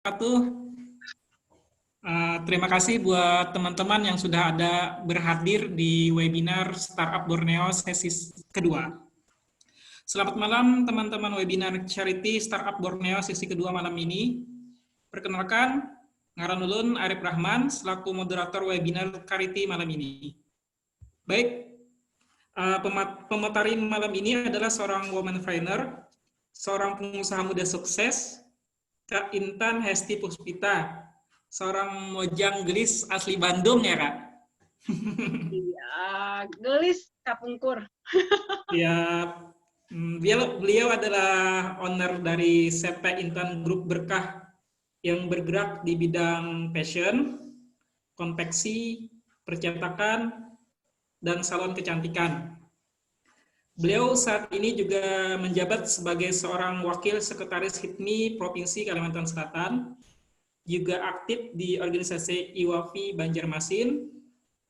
wabarakatuh. Terima kasih buat teman-teman yang sudah ada berhadir di webinar Startup Borneo sesi kedua. Selamat malam teman-teman webinar Charity Startup Borneo sesi kedua malam ini. Perkenalkan, ngaran ulun Arif Rahman selaku moderator webinar Charity malam ini. Baik, pemateri malam ini adalah seorang woman trainer, seorang pengusaha muda sukses, Kak Intan Hesti Puspita, seorang mojang gelis asli Bandung ya Kak? Iya, gelis Kapungkur. Ya, beliau adalah owner dari CP Intan Group Berkah yang bergerak di bidang fashion, konveksi, percetakan, dan salon kecantikan. Beliau saat ini juga menjabat sebagai seorang wakil sekretaris HIPMI Provinsi Kalimantan Selatan, juga aktif di organisasi IWAFI Banjarmasin,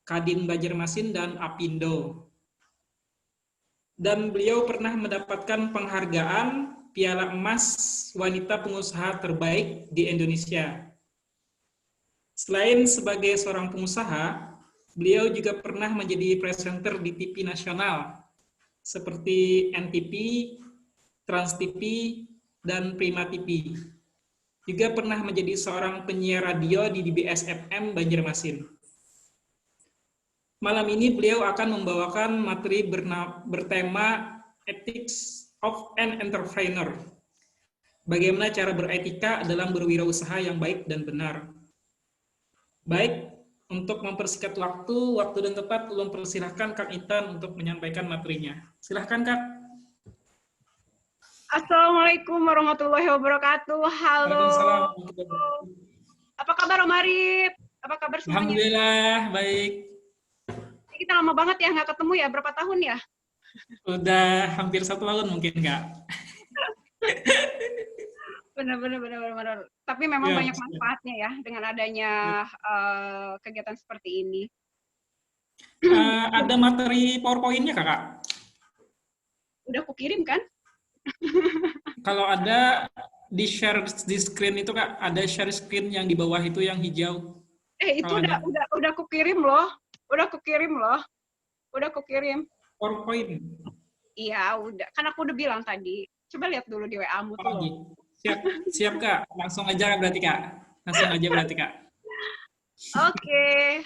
Kadin Banjarmasin, dan Apindo. Dan beliau pernah mendapatkan penghargaan Piala Emas Wanita Pengusaha Terbaik di Indonesia. Selain sebagai seorang pengusaha, beliau juga pernah menjadi presenter di TV nasional, seperti NTV, Trans TV, dan Prima TV. Juga pernah menjadi seorang penyiar radio di DBS FM Banjarmasin. Malam ini beliau akan membawakan materi bertema Ethics of an Entrepreneur. Bagaimana cara beretika dalam berwirausaha yang baik dan benar. Baik, untuk mempersingkat waktu dan tepat, ulun persilahkan Kak Intan untuk menyampaikan materinya. Silahkan Kak. Assalamualaikum warahmatullahi wabarakatuh. Halo. Waalaikumsalam. Apa kabar Om Arif? Apa kabar semuanya? Alhamdulillah, baik. Kita lama banget ya nggak ketemu ya, berapa tahun ya? Udah hampir 1 tahun mungkin Kak. Benar. Tapi memang Ya, banyak manfaatnya ya dengan adanya kegiatan seperti ini. ada materi PowerPoint-nya Kakak? Udah aku kirim kan? Kalau ada di share di screen itu Kak, ada share screen yang di bawah itu yang hijau. Itu udah aku kirim loh. Udah aku kirim. PowerPoint. Iya, udah. Kan aku udah bilang tadi. Coba lihat dulu di WA-mu tuh loh. Siap Kak. Langsung aja berarti Kak. Oke,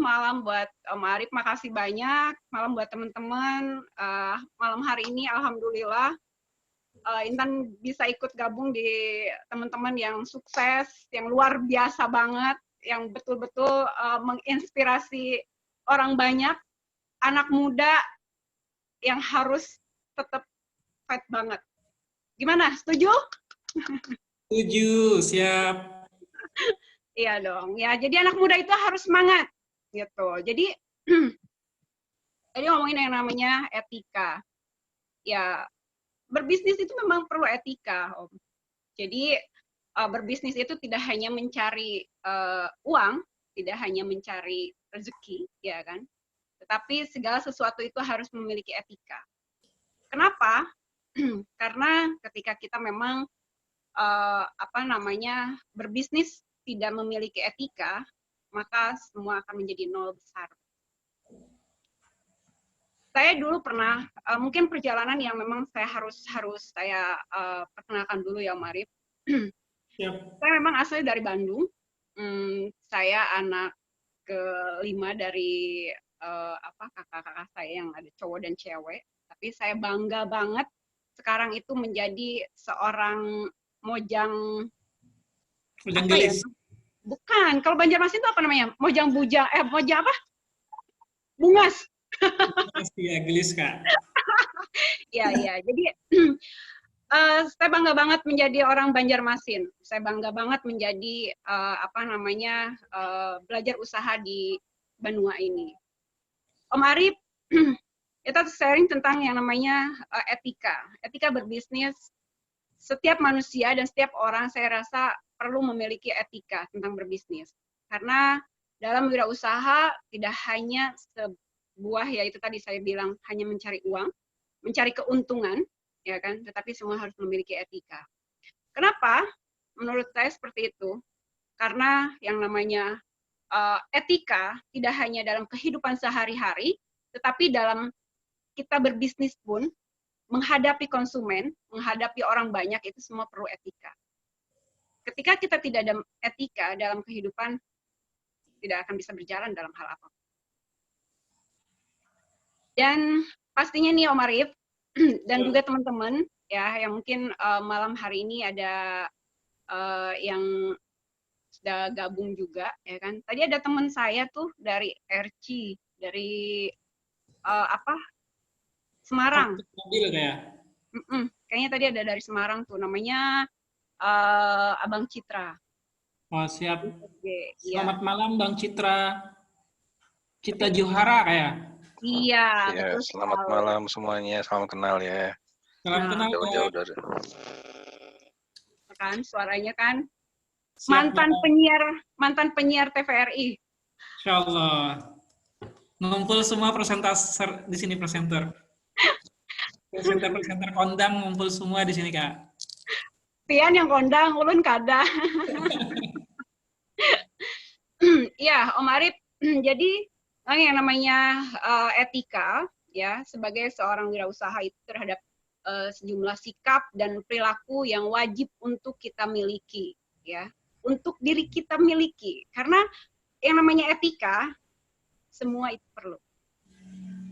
malam buat Om Arif, makasih banyak. Malam buat teman-teman. Malam hari ini, alhamdulillah, Intan bisa ikut gabung di teman-teman yang sukses, yang luar biasa banget, yang betul-betul menginspirasi orang banyak, anak muda yang harus tetap fight banget. Gimana? Setuju? Setuju, siap. Iya dong. Ya, jadi anak muda itu harus semangat gitu. Jadi ngomongin yang namanya etika. Ya, berbisnis itu memang perlu etika, Om. Jadi berbisnis itu tidak hanya mencari uang, tidak hanya mencari rezeki, ya kan? Tetapi segala sesuatu itu harus memiliki etika. Kenapa? Karena ketika kita memang berbisnis tidak memiliki etika, maka semua akan menjadi nol besar. Saya dulu pernah, mungkin perjalanan yang memang saya harus saya perkenalkan dulu ya, Om Arif. Saya memang asli dari Bandung. Saya anak ke-5 dari kakak-kakak saya yang ada cowok dan cewek. Tapi saya bangga banget sekarang itu menjadi seorang mojang gelis. Ya? Bukan, kalau Banjarmasin itu apa namanya? Mojang apa? Bungas. Iya, gelis Kak. Iya. Jadi saya bangga banget menjadi orang Banjarmasin. Saya bangga banget menjadi belajar usaha di Banua ini. Om Arif, kita sharing tentang yang namanya etika berbisnis. Setiap manusia dan setiap orang saya rasa perlu memiliki etika tentang berbisnis. Karena dalam wirausaha tidak hanya sebuah, ya itu tadi saya bilang, hanya mencari uang, mencari keuntungan, ya kan? Tetapi semua harus memiliki etika. Kenapa? menurut saya seperti itu. Karena yang namanya etika tidak hanya dalam kehidupan sehari-hari, tetapi dalam kita berbisnis pun, menghadapi konsumen, menghadapi orang banyak, itu semua perlu etika. Ketika kita tidak ada etika dalam kehidupan, tidak akan bisa berjalan dalam hal apapun. Dan pastinya nih Om Arif, dan juga teman-teman, ya, yang mungkin malam hari ini ada yang sudah gabung juga, ya kan. Tadi ada teman saya tuh dari RC, dari Semarang. Mobil kayak. Kayaknya tadi ada dari Semarang tuh, namanya Abang Citra. Oh, siap. Iya. Selamat malam Bang Citra. Citra Johara kayak. Iya, Ya, betul selamat sekali. malam semuanya, salam kenal ya. Salam kenal Jauh-jauh ya. dari. Kan suaranya kan Siap, mantan penyiar TVRI. Insya Allah. Ngumpul semua presenter di sini presenter. Presenter kondang ngumpul semua di sini Kak. Pian yang kondang, ulun kada. Iya, Om Arif. Jadi yang namanya etika, ya, sebagai seorang wirausaha itu terhadap sejumlah sikap dan perilaku yang wajib untuk kita miliki, ya, untuk diri kita miliki. Karena yang namanya etika, semua itu perlu.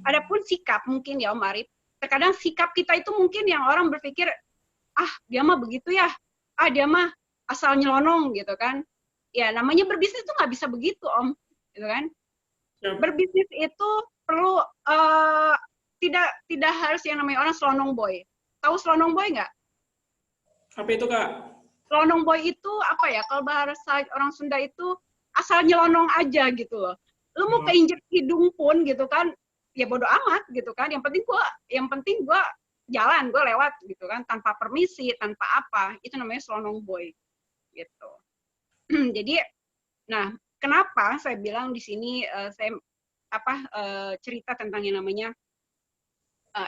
Adapun sikap mungkin ya Om Arif, terkadang sikap kita itu mungkin yang orang berpikir, dia mah begitu ya, dia mah asal nyelonong gitu kan. Ya namanya berbisnis itu nggak bisa begitu Om, gitu kan. Berbisnis itu perlu tidak harus yang namanya orang selonong boy. Tahu selonong boy nggak? Apa itu Kak? Selonong boy itu apa ya? Kalau bahasa orang Sunda itu asal nyelonong aja gitu loh. Lu mau keinjek hidung pun gitu kan, ya bodo amat gitu kan. Yang penting gua jalan, gue lewat gitu kan, tanpa permisi, tanpa apa. Itu namanya selonong boy gitu. Jadi, nah kenapa saya bilang di sini saya cerita tentang yang namanya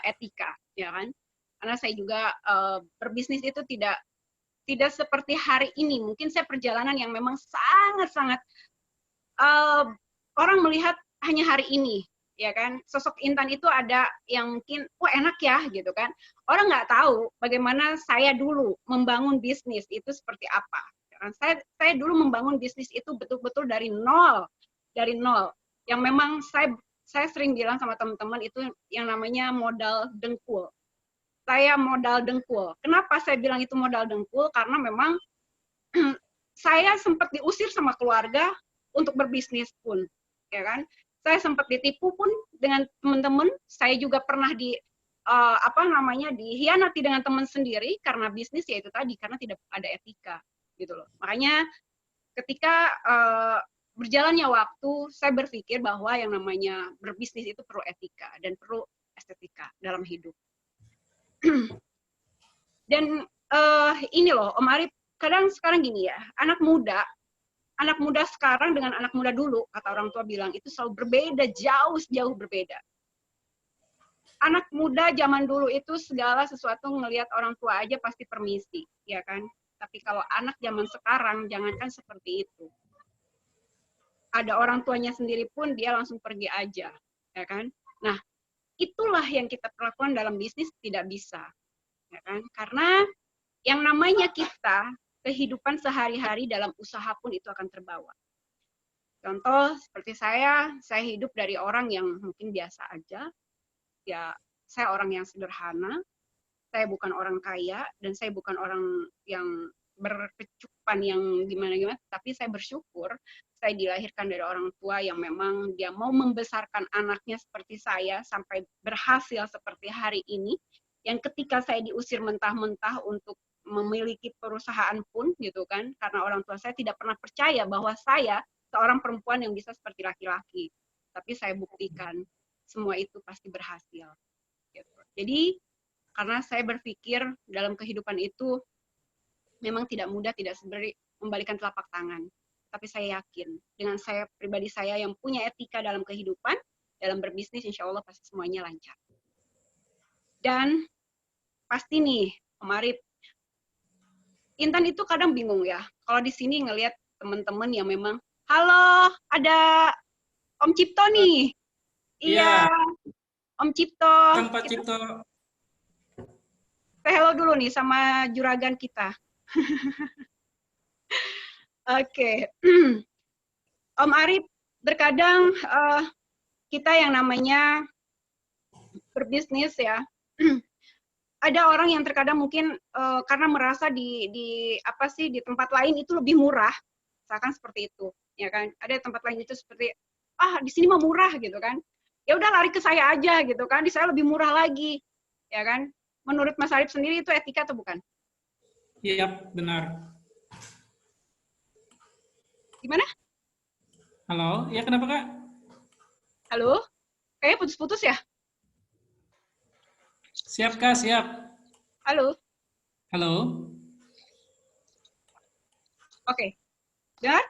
etika, ya kan? Karena saya juga berbisnis itu tidak seperti hari ini. Mungkin saya perjalanan yang memang sangat-sangat orang melihat hanya hari ini, ya kan? Sosok Intan itu ada yang mungkin, enak ya, gitu kan? Orang nggak tahu bagaimana saya dulu membangun bisnis itu seperti apa. Saya dulu membangun bisnis itu betul-betul dari nol, Yang memang saya sering bilang sama teman-teman itu yang namanya modal dengkul. Saya modal dengkul. Kenapa saya bilang itu modal dengkul? Karena memang saya sempat diusir sama keluarga untuk berbisnis pun, ya kan? Saya sempat ditipu pun dengan teman-teman. Saya juga pernah dihianati dengan teman sendiri karena bisnis, yaitu tadi karena tidak ada etika, gitu loh. Makanya ketika berjalannya waktu, saya berpikir bahwa yang namanya berbisnis itu perlu etika dan perlu estetika dalam hidup. Dan ini loh, Om Arif, kadang sekarang gini ya, anak muda sekarang dengan anak muda dulu, kata orang tua bilang, itu selalu berbeda, jauh berbeda. Anak muda zaman dulu itu segala sesuatu ngelihat orang tua aja pasti permisi, ya kan? Tapi kalau anak zaman sekarang, jangankan seperti itu. Ada orang tuanya sendiri pun dia langsung pergi aja, ya kan? Nah, itulah yang kita perlakukan dalam bisnis tidak bisa, ya kan? Karena yang namanya kita, kehidupan sehari-hari dalam usaha pun itu akan terbawa. Contoh seperti saya hidup dari orang yang mungkin biasa aja, ya saya orang yang sederhana, saya bukan orang kaya, dan saya bukan orang yang berkecukupan yang gimana-gimana, tapi saya bersyukur saya dilahirkan dari orang tua yang memang dia mau membesarkan anaknya seperti saya sampai berhasil seperti hari ini, yang ketika saya diusir mentah-mentah untuk memiliki perusahaan pun gitu kan, karena orang tua saya tidak pernah percaya bahwa saya seorang perempuan yang bisa seperti laki-laki, tapi saya buktikan semua itu pasti berhasil gitu. Jadi karena saya berpikir dalam kehidupan itu memang tidak mudah, tidak seperti membalikan telapak tangan, tapi saya yakin dengan saya pribadi saya yang punya etika dalam kehidupan, dalam berbisnis, insya Allah pasti semuanya lancar. Dan pasti nih, Om Arif, Intan itu kadang bingung ya. Kalau di sini ngelihat teman-teman yang memang, halo, ada Om Cipto nih. Iya, Iya, Om Cipto. kan Pak Kita Cipto. say hello dulu nih sama juragan kita. Oke. Om Arif, terkadang kita yang namanya berbisnis ya, ada orang yang terkadang mungkin karena merasa di apa sih di tempat lain itu lebih murah, misalkan seperti itu, ya kan? Ada tempat lain itu seperti di sini mah murah gitu kan? Ya udah lari ke saya aja gitu kan? Di saya lebih murah lagi, ya kan? Menurut Mas Arif sendiri itu etika atau bukan? Iya, benar. Gimana? Halo, ya kenapa Kak? Halo? Kayaknya putus-putus ya? Siap Kak, siap. Halo? Halo. Oke. Dengar?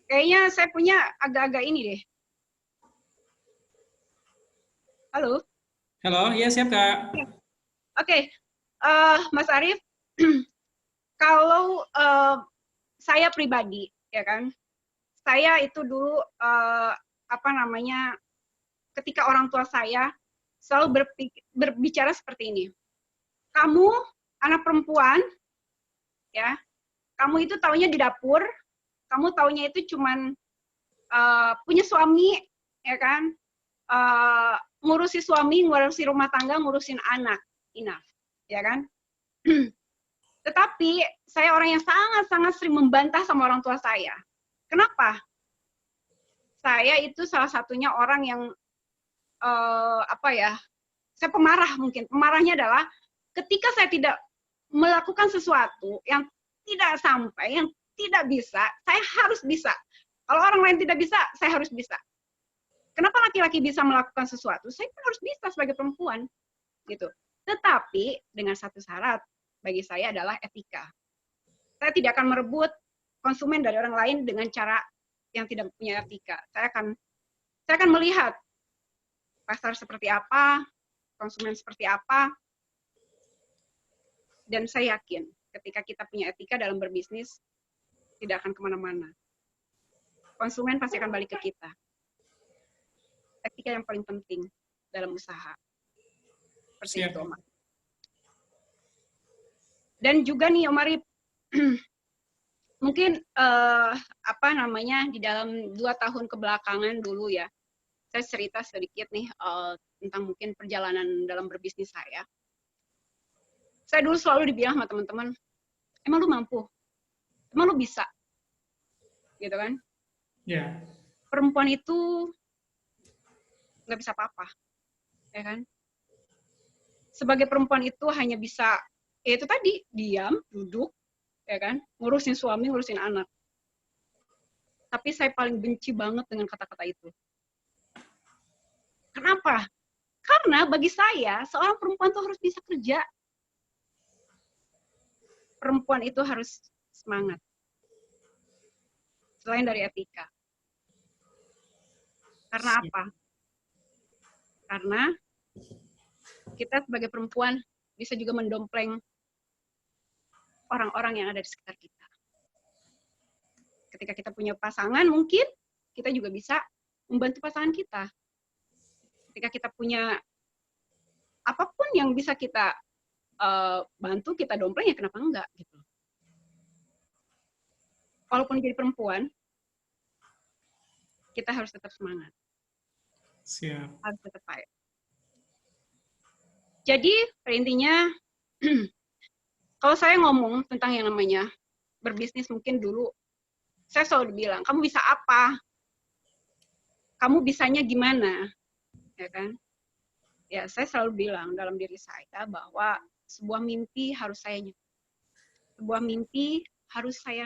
Kayaknya saya punya agak-agak ini deh. Halo? Halo, ya siap Kak. Oke. Mas Arif, kalau saya pribadi, ya kan, saya itu dulu apa namanya, ketika orang tua saya selalu berbicara seperti ini. Kamu anak perempuan, ya, kamu itu taunya di dapur, kamu taunya itu cuman punya suami, ya kan, ngurusi suami, ngurusi rumah tangga, ngurusin anak, enough, ya kan. Tetapi saya orang yang sangat-sangat sering membantah sama orang tua saya. Kenapa? Saya itu salah satunya orang yang apa ya? Saya pemarah mungkin. Pemarahnya adalah ketika saya tidak melakukan sesuatu yang tidak sampai, yang tidak bisa, saya harus bisa. Kalau orang lain tidak bisa, saya harus bisa. Kenapa laki-laki bisa melakukan sesuatu? Saya pun harus bisa sebagai perempuan, gitu. Tetapi dengan satu syarat bagi saya adalah etika. Saya tidak akan merebut konsumen dari orang lain dengan cara yang tidak punya etika. Saya akan melihat pasar seperti apa, konsumen seperti apa, dan saya yakin ketika kita punya etika dalam berbisnis, tidak akan kemana-mana. Konsumen pasti akan balik ke kita. Etika yang paling penting dalam usaha. Seperti Siap. itu, Om. Dan juga nih, Om Arif, mungkin apa namanya di dalam 2 tahun kebelakangan dulu ya, saya cerita sedikit nih tentang mungkin perjalanan dalam berbisnis saya. Saya dulu selalu dibilang sama teman-teman, emang lu mampu, emang lu bisa, gitu kan? Ya. Perempuan itu nggak bisa apa-apa, ya kan? Sebagai perempuan itu hanya bisa, ya itu tadi, diam, duduk, ya kan? Ngurusin suami, ngurusin anak. Tapi saya paling benci banget dengan kata-kata itu. Kenapa? Karena bagi saya, seorang perempuan itu harus bisa kerja. Perempuan itu harus semangat. Selain dari etika. Karena apa? Karena kita sebagai perempuan bisa juga mendompleng orang-orang yang ada di sekitar kita. Ketika kita punya pasangan, mungkin kita juga bisa membantu pasangan kita. Ketika kita punya apapun yang bisa kita bantu, kita dompleng, ya kenapa enggak? Gitu. Walaupun jadi perempuan, kita harus tetap semangat. Siap. Harus tetap fight. Jadi, intinya, kalau saya ngomong tentang yang namanya berbisnis, mungkin dulu saya selalu bilang, kamu bisa apa? Kamu bisanya gimana? Ya kan? Ya, saya selalu bilang dalam diri saya bahwa sebuah mimpi harus saya nyata. Sebuah mimpi harus saya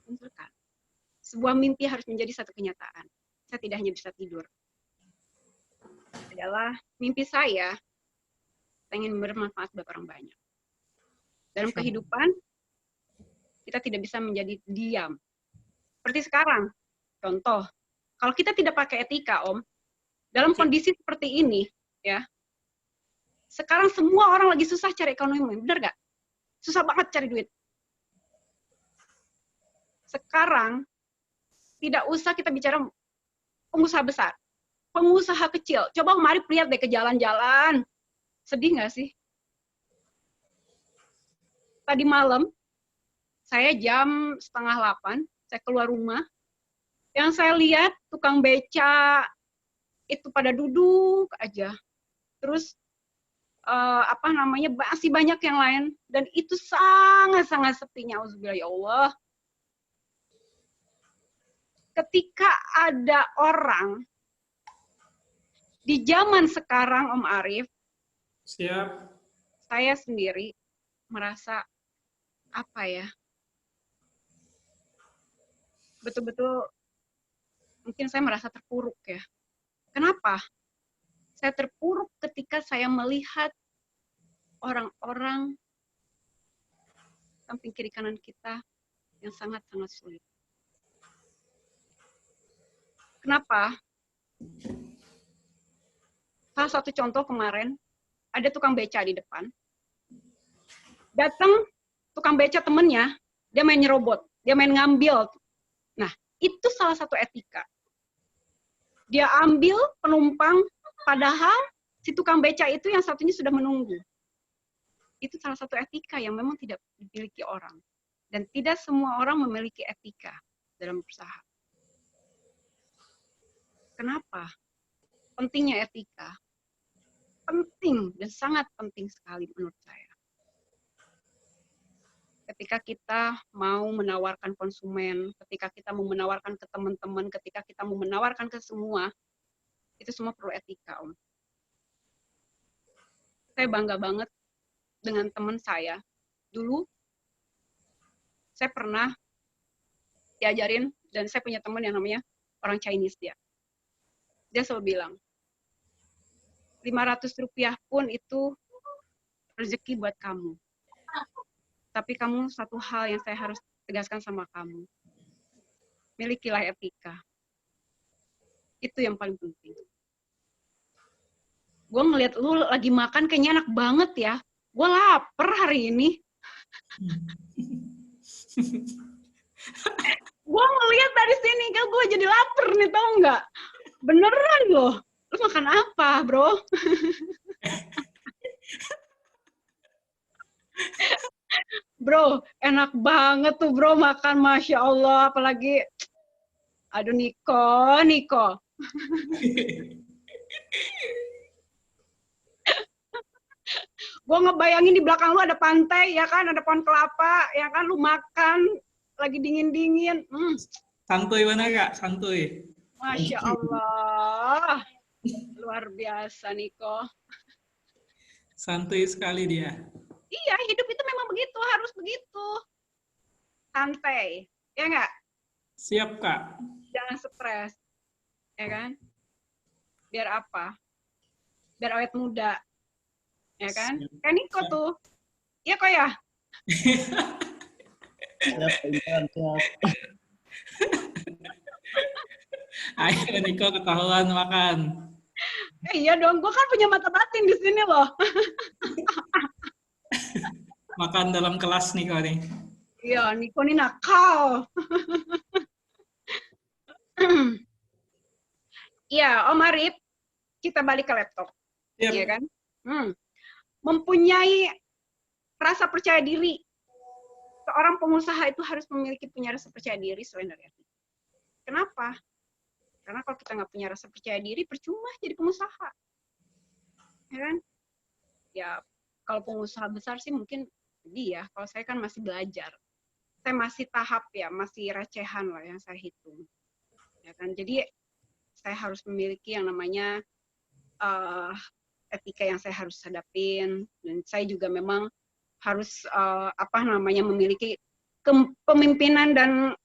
munculkan. Sebuah mimpi harus menjadi satu kenyataan. Saya tidak hanya bisa tidur. Adalah mimpi saya ingin bermanfaat buat orang banyak. Dalam kehidupan, kita tidak bisa menjadi diam. Seperti sekarang, contoh, kalau kita tidak pakai etika, Om, dalam kondisi seperti ini, ya, Sekarang semua orang lagi susah cari ekonomi, bener nggak? Susah banget cari duit. Sekarang tidak usah kita bicara pengusaha besar, pengusaha kecil. Coba mari lihat deh ke jalan-jalan. Sedih nggak sih? Tadi malam, saya jam 7:30, saya keluar rumah. Yang saya lihat tukang beca itu pada duduk aja. Terus masih banyak yang lain, dan itu sangat-sangat sepinya. Auzubillah, ya Allah. Ketika ada orang di zaman sekarang, Om Arif, Siap. saya sendiri merasa betul-betul mungkin saya merasa terpuruk ya. Kenapa? Saya terpuruk ketika saya melihat orang-orang samping kiri kanan kita yang sangat-sangat sulit. Kenapa? Salah satu contoh kemarin, ada tukang beca di depan. Datang tukang beca temennya, dia main nyerobot, dia main ngambil. Nah, itu salah satu etika. Dia ambil penumpang, padahal si tukang beca itu yang satunya sudah menunggu. Itu salah satu etika yang memang tidak dimiliki orang. Dan tidak semua orang memiliki etika dalam berusaha. Kenapa? Pentingnya etika. Penting dan sangat penting sekali menurut saya. Ketika kita mau menawarkan konsumen, ketika kita mau menawarkan ke teman-teman, ketika kita mau menawarkan ke semua, itu semua perlu etika, Om. Saya bangga banget dengan teman saya. Dulu, saya pernah diajarin, dan saya punya teman yang namanya orang Chinese dia. Dia selalu bilang, 500 rupiah pun itu rezeki buat kamu. Tapi kamu, satu hal yang saya harus tegaskan sama kamu. Milikilah etika. Itu yang paling penting. Gue ngeliat lu lagi makan kayaknya enak banget ya. Gue lapar hari ini. Gue ngeliat dari sini, kan gue jadi lapar nih, tau nggak? Beneran loh. Lu makan apa, bro? Bro, enak banget tuh bro makan, Masya Allah. Apalagi, aduh Niko. Gue ngebayangin di belakang lu ada pantai, ya kan? Ada pohon kelapa, ya kan? Lu makan, lagi dingin-dingin. Santuy mana Kak? Santuy. Masya Allah. Luar biasa, Niko. Santuy sekali dia. Iya, hidup itu memang begitu, harus begitu. Santai, ya nggak? Siap, Kak. Jangan stres, ya kan? Biar apa? Biar awet muda, ya kan? Kayak Niko tuh. Iya kok ya? Siap. Ayo Niko ketahuan makan. Iya dong, gue kan punya mata batin di sini loh. Makan dalam kelas Niko nih. Iya, Niko nih nakal. Iya, Om Arif, kita balik ke laptop. Iya kan? Mempunyai rasa percaya diri. Seorang pengusaha itu harus punya rasa percaya diri sebenarnya. Kenapa? Karena kalau kita nggak punya rasa percaya diri, percuma jadi pengusaha. Ya kan? Ya, kalau pengusaha besar sih mungkin dia. Kalau saya kan masih belajar. Saya masih tahap ya, masih recehan lah yang saya hitung. Ya kan? Jadi, saya harus memiliki yang namanya etika yang saya harus hadapin. Dan saya juga memang harus memiliki kepemimpinan, dan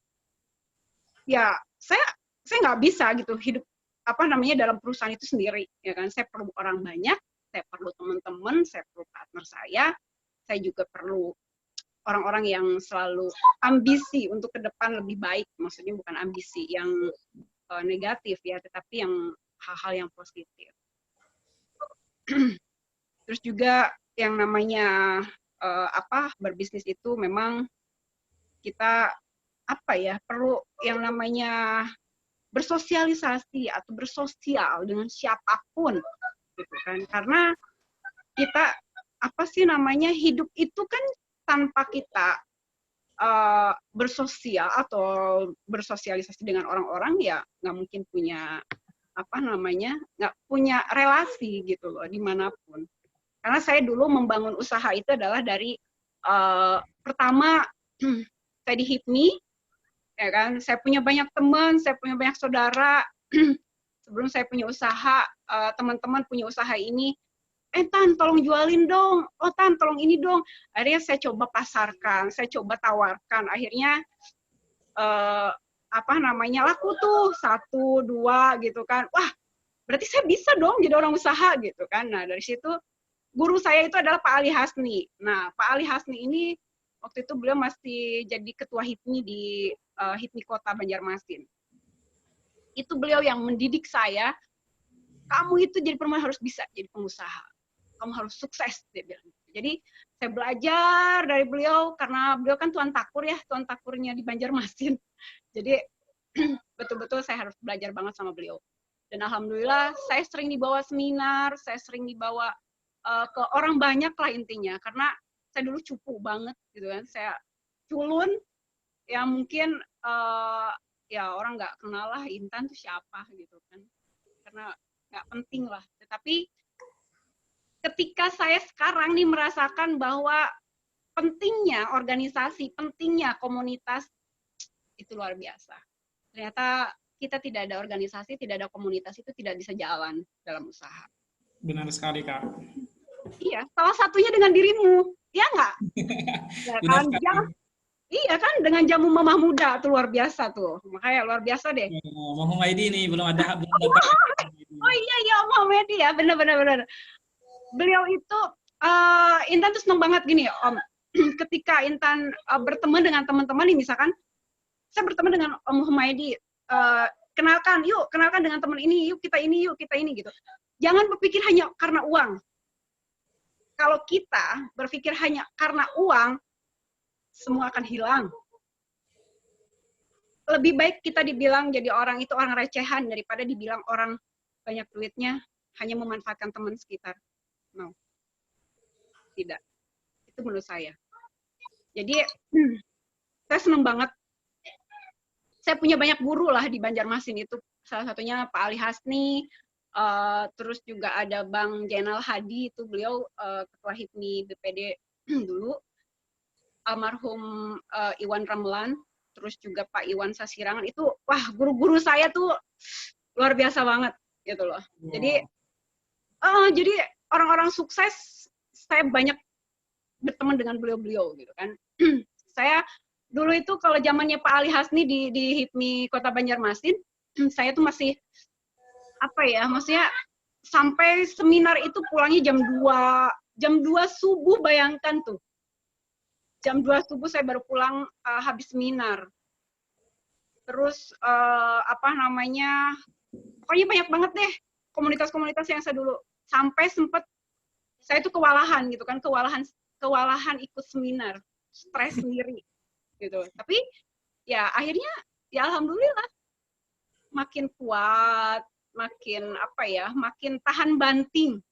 ya saya nggak bisa gitu hidup dalam perusahaan itu sendiri, ya kan? Saya perlu orang banyak, saya perlu teman-teman, saya perlu partner saya juga perlu orang-orang yang selalu ambisi untuk ke depan lebih baik. Maksudnya bukan ambisi yang negatif ya, tetapi yang hal-hal yang positif. Terus juga yang namanya berbisnis itu memang kita perlu yang namanya bersosialisasi atau bersosial dengan siapapun gitu kan, karena kita hidup itu kan tanpa kita bersosial atau bersosialisasi dengan orang-orang ya nggak mungkin punya nggak punya relasi gitu loh dimanapun. Karena saya dulu membangun usaha itu adalah dari pertama saya di HIPMI, ya kan, saya punya banyak teman, saya punya banyak saudara. Sebelum saya punya usaha, teman-teman punya usaha ini, Tan, tolong jualin dong, oh Tan, tolong ini dong. Akhirnya saya coba pasarkan, saya coba tawarkan, akhirnya laku tuh 1, 2 gitu kan. Wah, berarti saya bisa dong jadi orang usaha gitu kan. Nah, dari situ guru saya itu adalah Pak Ali Hasni. Nah, Pak Ali Hasni ini waktu itu beliau masih jadi ketua HIPMI di HIPMI Kota Banjarmasin. Itu beliau yang mendidik saya, kamu itu jadi perempuan harus bisa jadi pengusaha. Kamu harus sukses, dia bilang. Jadi saya belajar dari beliau, karena beliau kan tuan takur ya, tuan takurnya di Banjarmasin. Jadi betul-betul saya harus belajar banget sama beliau. Dan alhamdulillah saya sering dibawa seminar, saya sering dibawa ke orang banyak lah intinya, karena saya dulu cupu banget gitu kan, saya culun, ya mungkin ya orang nggak kenal lah Intan tuh siapa gitu kan, karena nggak penting lah. Tetapi ketika saya sekarang nih merasakan bahwa pentingnya organisasi, pentingnya komunitas, itu luar biasa. Ternyata kita tidak ada organisasi, tidak ada komunitas, itu tidak bisa jalan dalam usaha. Benar sekali, Kak. Iya, salah satunya dengan dirimu, ya nggak? Ya kan, iya kan, dengan jamu mamah muda tuh luar biasa tuh, makanya luar biasa deh. Mama Humaydi nih belum dapat. Oh iya, Om Humaydi ya, benar. Beliau itu, Intan tuh seneng banget gini, Om. Ketika Intan berteman dengan teman-teman nih, misalkan saya berteman dengan Om Humaydi, kenalkan dengan teman ini, yuk kita ini gitu. Jangan berpikir hanya karena uang. Kalau kita berpikir hanya karena uang, semua akan hilang. Lebih baik kita dibilang jadi orang itu orang recehan daripada dibilang orang banyak duitnya hanya memanfaatkan teman sekitar. No. Tidak. Itu menurut saya. Jadi saya senang banget. Saya punya banyak guru lah di Banjarmasin itu. Salah satunya Pak Ali Hasni, terus juga ada Bang Jainal Hadi, itu beliau ketua HIPMI BPD dulu. Almarhum Iwan Ramelan, terus juga Pak Iwan Sasirangan, itu wah guru-guru saya tuh luar biasa banget gitu loh. Wow. Jadi orang-orang sukses saya banyak berteman dengan beliau-beliau gitu kan. Saya dulu itu kalau zamannya Pak Ali Hasni di HIPMI Kota Banjarmasin, saya tuh masih maksudnya sampai seminar itu pulangnya jam 2 subuh, bayangkan tuh. Jam 2 subuh saya baru pulang habis seminar. Terus pokoknya banyak banget deh komunitas-komunitas yang saya dulu, sampai sempet saya itu kewalahan gitu kan, kewalahan ikut seminar, stres sendiri gitu. Tapi ya akhirnya ya alhamdulillah makin kuat, makin tahan banting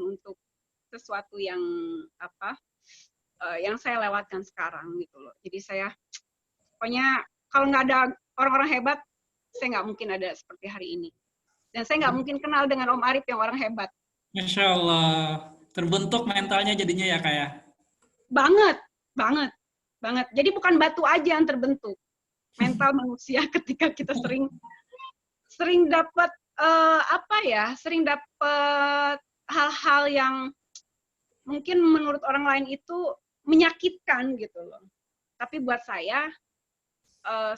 untuk sesuatu yang yang saya lewatkan sekarang gitu loh. Jadi saya pokoknya kalau nggak ada orang-orang hebat, saya nggak mungkin ada seperti hari ini. Dan saya nggak mungkin kenal dengan Om Arif yang orang hebat. Masya Allah, terbentuk mentalnya jadinya ya Kak ya? Banget. Jadi bukan batu aja yang terbentuk. Mental manusia ketika kita sering dapat sering dapat hal-hal yang mungkin menurut orang lain itu menyakitkan gitu loh. Tapi buat saya,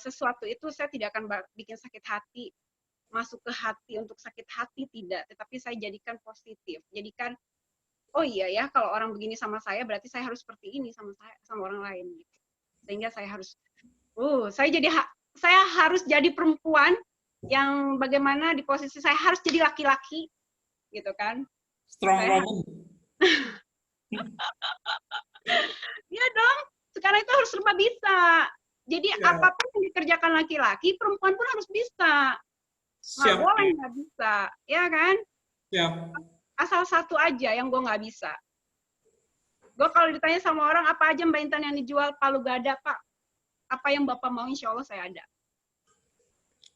sesuatu itu saya tidak akan bikin sakit hati, masuk ke hati untuk sakit hati, tidak. Tetapi saya jadikan positif. Jadikan, oh iya ya, kalau orang begini sama saya, berarti saya harus seperti ini sama orang lain. Gitu. Sehingga saya harus, saya harus jadi perempuan yang bagaimana di posisi saya harus jadi laki-laki, gitu kan. Strong Sehat. woman. Iya dong, sekarang itu harus serba bisa. Jadi Ya. apapun yang dikerjakan laki-laki, perempuan pun harus bisa. Nggak Siap. boleh nggak bisa, ya kan? Siap. Asal satu aja yang gue nggak bisa. Gue kalau ditanya sama orang, apa aja Mbak Intan yang dijual, palu gada, Pak. Apa yang Bapak mau, insya Allah saya ada.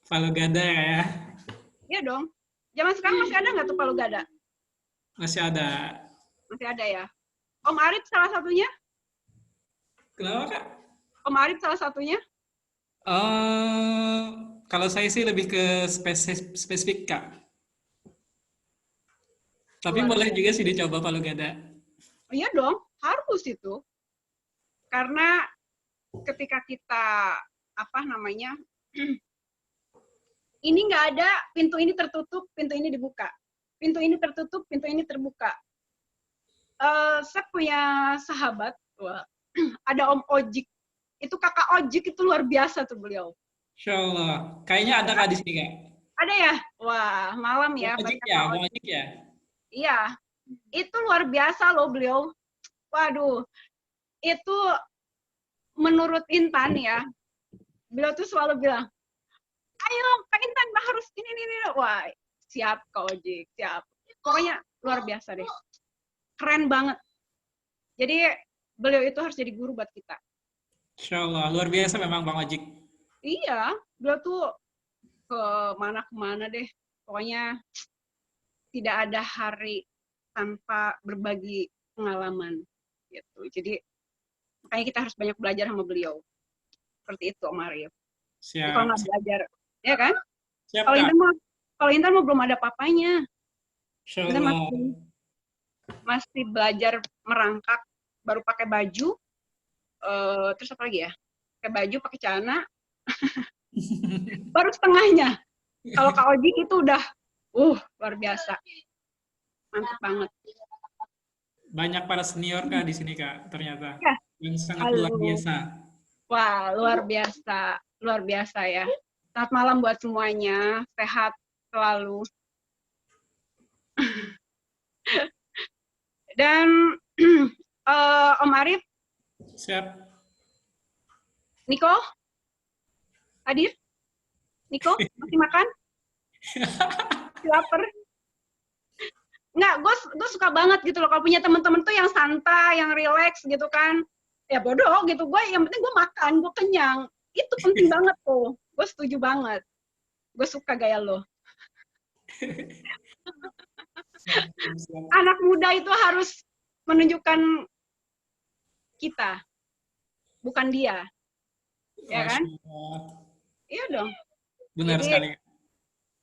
Palu gada ya. Iya dong. Zaman sekarang masih ada nggak tuh palu gada? Masih ada. Masih ada ya. Om Arif salah satunya? Kenapa, Kak? Om Arif salah satunya? Kalau saya sih lebih ke spesifik, Kak. Tapi Luar boleh biasa. juga sih dicoba palu gada. Iya dong, harus itu. Karena ketika kita, apa namanya, ini nggak ada, pintu ini tertutup, pintu ini dibuka. Pintu ini tertutup, pintu ini terbuka. Saya punya sahabat, wah, ada Om Ojik. Itu kakak Ojik, itu luar biasa tuh beliau. Insya Allah. Kayaknya ada Kak di sini, Kak. Ada ya? Wah, malam ya. Bang Buat Ojik ya, kakak Bang Ojik. Ojik ya. Iya, itu luar biasa loh beliau. Waduh, itu menurut Intan ya, beliau tuh selalu bilang, ayo Kak Intan harus ini. Wah, siap Kak Ojik, siap. Pokoknya luar biasa deh. Keren banget. Jadi beliau itu harus jadi guru buat kita. Insya Allah. Luar biasa memang Bang Ojik. Iya, beliau tuh kemana deh. Pokoknya tidak ada hari tanpa berbagi pengalaman. Gitu. Jadi makanya kita harus banyak belajar sama beliau. Seperti itu Om Arif. Siap. Kalau nggak belajar, ya kan? Siap, Kalau Kak. Intan mau belum ada papanya. Insya Intan Allah. masih belajar merangkak, baru pakai baju, terus apa lagi ya? Pakai baju, pakai celana, baru setengahnya. Kalau Kak Ojik itu udah, luar biasa. Mantap banget. Banyak para senior, Kak, di sini, Kak, ternyata. Ya. Yang sangat luar biasa. Wah, luar biasa. Luar biasa ya. Selamat malam buat semuanya. Sehat selalu. Dan Om Arif, Siap. Niko, hadir? Niko, masih makan? Masih lapar? Nggak, gue suka banget gitu loh. Kalau punya teman-teman tuh yang santai, yang relax gitu kan. Ya bodoh gitu. Yang penting gue makan, gue kenyang. Itu penting banget tuh. Gue setuju banget. Gue suka gaya lo. Anak muda itu harus menunjukkan kita, bukan dia. Ya kan? Iya dong. Benar sekali.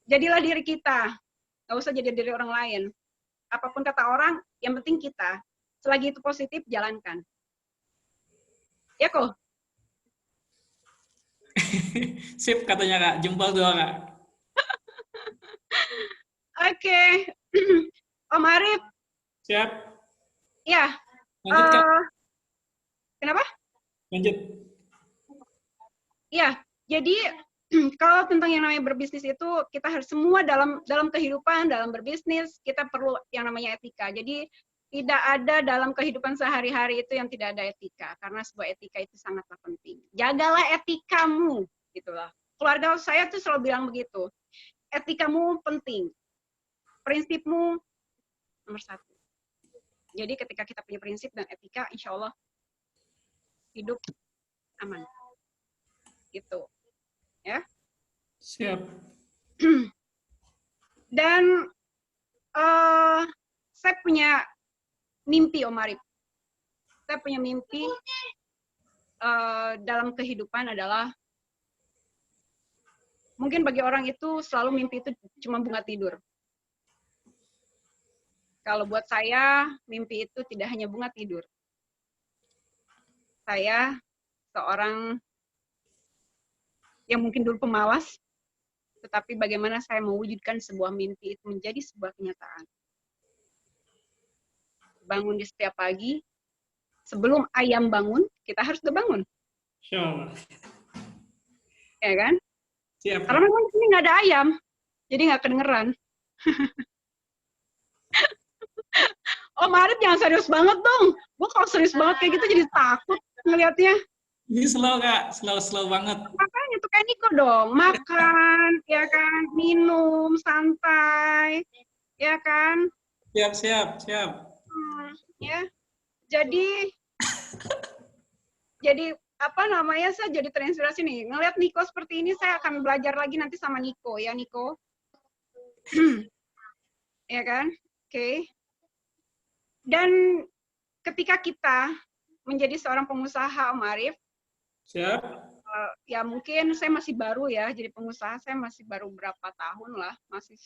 Jadilah diri kita. Nggak usah jadi diri orang lain. Apapun kata orang, yang penting kita. Selagi itu positif, jalankan. Ya kok? Sip katanya, Kak. Jempol doa, Kak. Oke. Om Arif. Siap. Ya. Lanjut, Kak. Kenapa? Lanjut. Ya, jadi kalau tentang yang namanya berbisnis itu, kita harus semua dalam kehidupan, dalam berbisnis, kita perlu yang namanya etika. Jadi tidak ada dalam kehidupan sehari-hari itu yang tidak ada etika, karena sebuah etika itu sangatlah penting. Jagalah etikamu, gitulah. Keluarga saya tuh selalu bilang begitu. Etikamu penting, prinsipmu nomor 1. Jadi ketika kita punya prinsip dan etika, insya Allah hidup aman. Gitu, ya. Siap. Dan saya punya mimpi, Om Arif. Saya punya mimpi dalam kehidupan adalah, mungkin bagi orang itu selalu mimpi itu cuma bunga tidur. Kalau buat saya, mimpi itu tidak hanya bunga tidur. Saya seorang yang mungkin dulu pemalas, tetapi bagaimana saya mewujudkan sebuah mimpi itu menjadi sebuah kenyataan. Bangun di setiap pagi, sebelum ayam bangun, kita harus udah bangun. Insya Ya kan? Siap. Karena memang di sini nggak ada ayam, jadi nggak kedengeran. Om Arif jangan serius banget dong. Gue kalau serius banget kayak gitu jadi takut ngelihatnya. Ini slow Kak, slow banget. Makanya tuh kayak Niko dong, makan, ya kan, minum, santai, ya kan. Siap. Ya, jadi apa namanya, saya jadi terinspirasi nih. Ngelihat Niko seperti ini, saya akan belajar lagi nanti sama Niko, ya Niko. Ya kan? Oke. Dan ketika kita menjadi seorang pengusaha, Om Arif, Siap. ya mungkin saya masih baru ya, jadi pengusaha saya masih baru berapa tahun lah, masih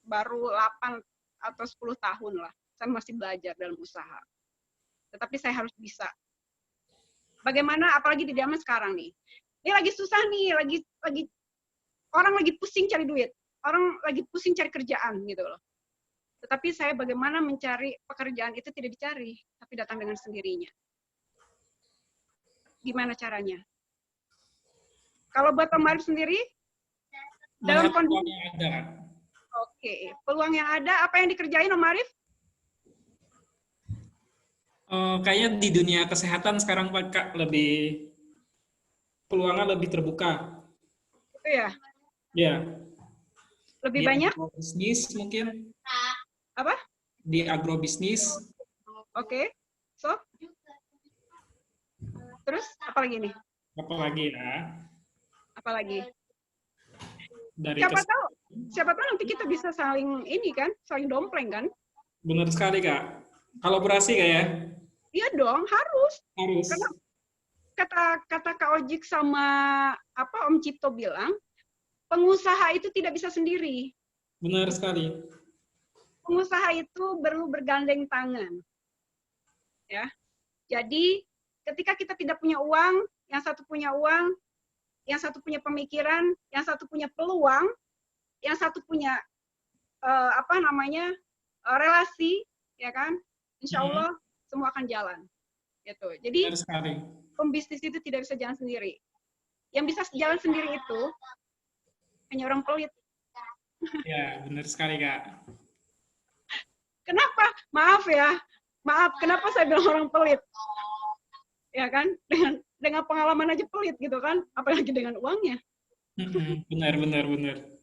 baru 8 atau 10 tahun lah. Saya masih belajar dalam usaha. Tetapi saya harus bisa. Bagaimana, apalagi di zaman sekarang nih. Ini lagi susah nih, lagi orang lagi pusing cari duit. Orang lagi pusing cari kerjaan gitu loh. Tetapi saya bagaimana mencari pekerjaan itu tidak dicari, tapi datang dengan sendirinya. Gimana caranya? Kalau buat Om Arif sendiri, dalam kondisi yang ada. Oke, peluang yang ada, apa yang dikerjain Om Arif? Kayaknya di dunia kesehatan sekarang Pak Kak lebih peluangnya lebih terbuka. Itu ya, Ya. lebih Di banyak? agrobisnis mungkin. Apa? Di agrobisnis. Oke, so? Terus, apa lagi nih? Apalagi ya. Apa lagi? Dari Siapa tahu nanti kita bisa saling ini kan, saling dompleng kan? Benar sekali Kak. Kolaborasi Kak ya. Iya dong, harus. Harus. Karena kata Kak Ojik sama Om Cipto bilang, pengusaha itu tidak bisa sendiri. Benar sekali. Pengusaha itu perlu bergandeng tangan. Ya. Jadi, ketika kita tidak punya uang, yang satu punya uang, yang satu punya pemikiran, yang satu punya peluang, yang satu punya relasi, ya kan? Insya Allah semua akan jalan. Gitu. Jadi pembisnis itu tidak bisa jalan sendiri. Yang bisa jalan sendiri itu hanya orang pelit. Ya, benar sekali Kak. Kenapa? Maaf, kenapa saya bilang orang pelit? Ya kan? Dengan pengalaman aja pelit gitu kan, apalagi dengan uangnya. Benar.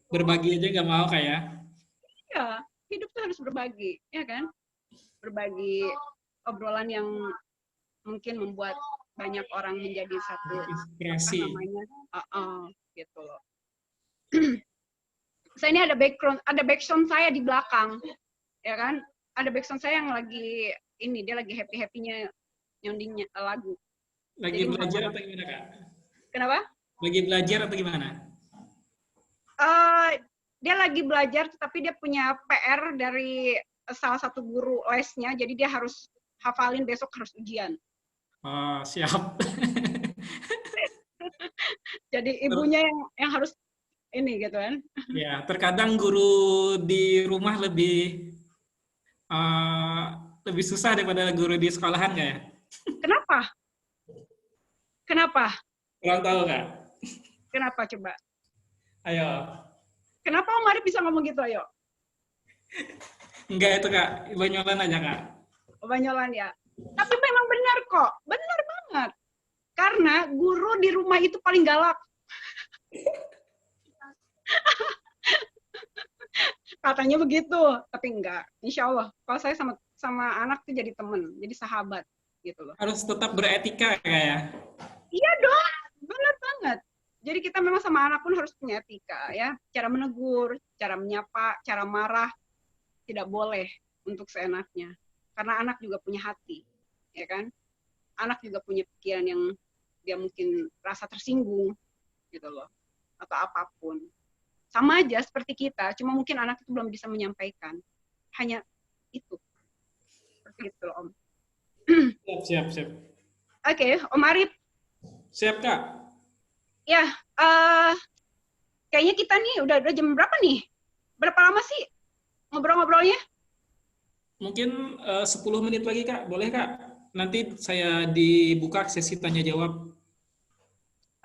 Berbagi aja nggak mau kayak. Iya, hidup tuh harus berbagi, ya kan? Berbagi obrolan yang mungkin membuat banyak orang menjadi satu inspirasi. Gitu loh. Saya ini ada background saya di belakang, ya kan? Ada background saya yang lagi dia lagi happy-happynya nyonding lagu. Lagi jadi belajar atau gimana Kak? Kenapa? Lagi belajar atau gimana? Dia lagi belajar, tapi dia punya PR dari salah satu guru lesnya, jadi dia harus hafalin, besok harus ujian. Oh, siap. Jadi ibunya yang harus ini gitu kan. Ya, terkadang guru di rumah lebih susah daripada guru di sekolahan nggak ya? Kenapa? Kurang tahu nggak? Kenapa coba? Ayo. Kenapa Om Arif bisa ngomong gitu, ayo? Enggak itu Kak, banyolan aja Kak. Banyolan ya. Tapi memang benar kok, benar banget. Karena guru di rumah itu paling galak. Katanya begitu, tapi enggak. Insya Allah, kalau saya sama anak tuh jadi teman, jadi sahabat gitu loh. Harus tetap beretika ya. Iya dong, benar banget. Jadi kita memang sama anak pun harus punya etika ya. Cara menegur, cara menyapa, cara marah tidak boleh untuk seenaknya. Karena anak juga punya hati, ya kan? Anak juga punya pikiran yang dia mungkin rasa tersinggung gitu loh, atau apapun. Sama aja seperti kita, cuma mungkin anak itu belum bisa menyampaikan. Hanya itu. Seperti itu loh, Om. Siap. Oke, Om Arif. Siap Kak. Ya, kayaknya kita nih udah jam berapa nih? Berapa lama sih ngobrol-ngobrolnya? Mungkin 10 menit lagi Kak, boleh Kak? Nanti saya dibuka sesi tanya jawab.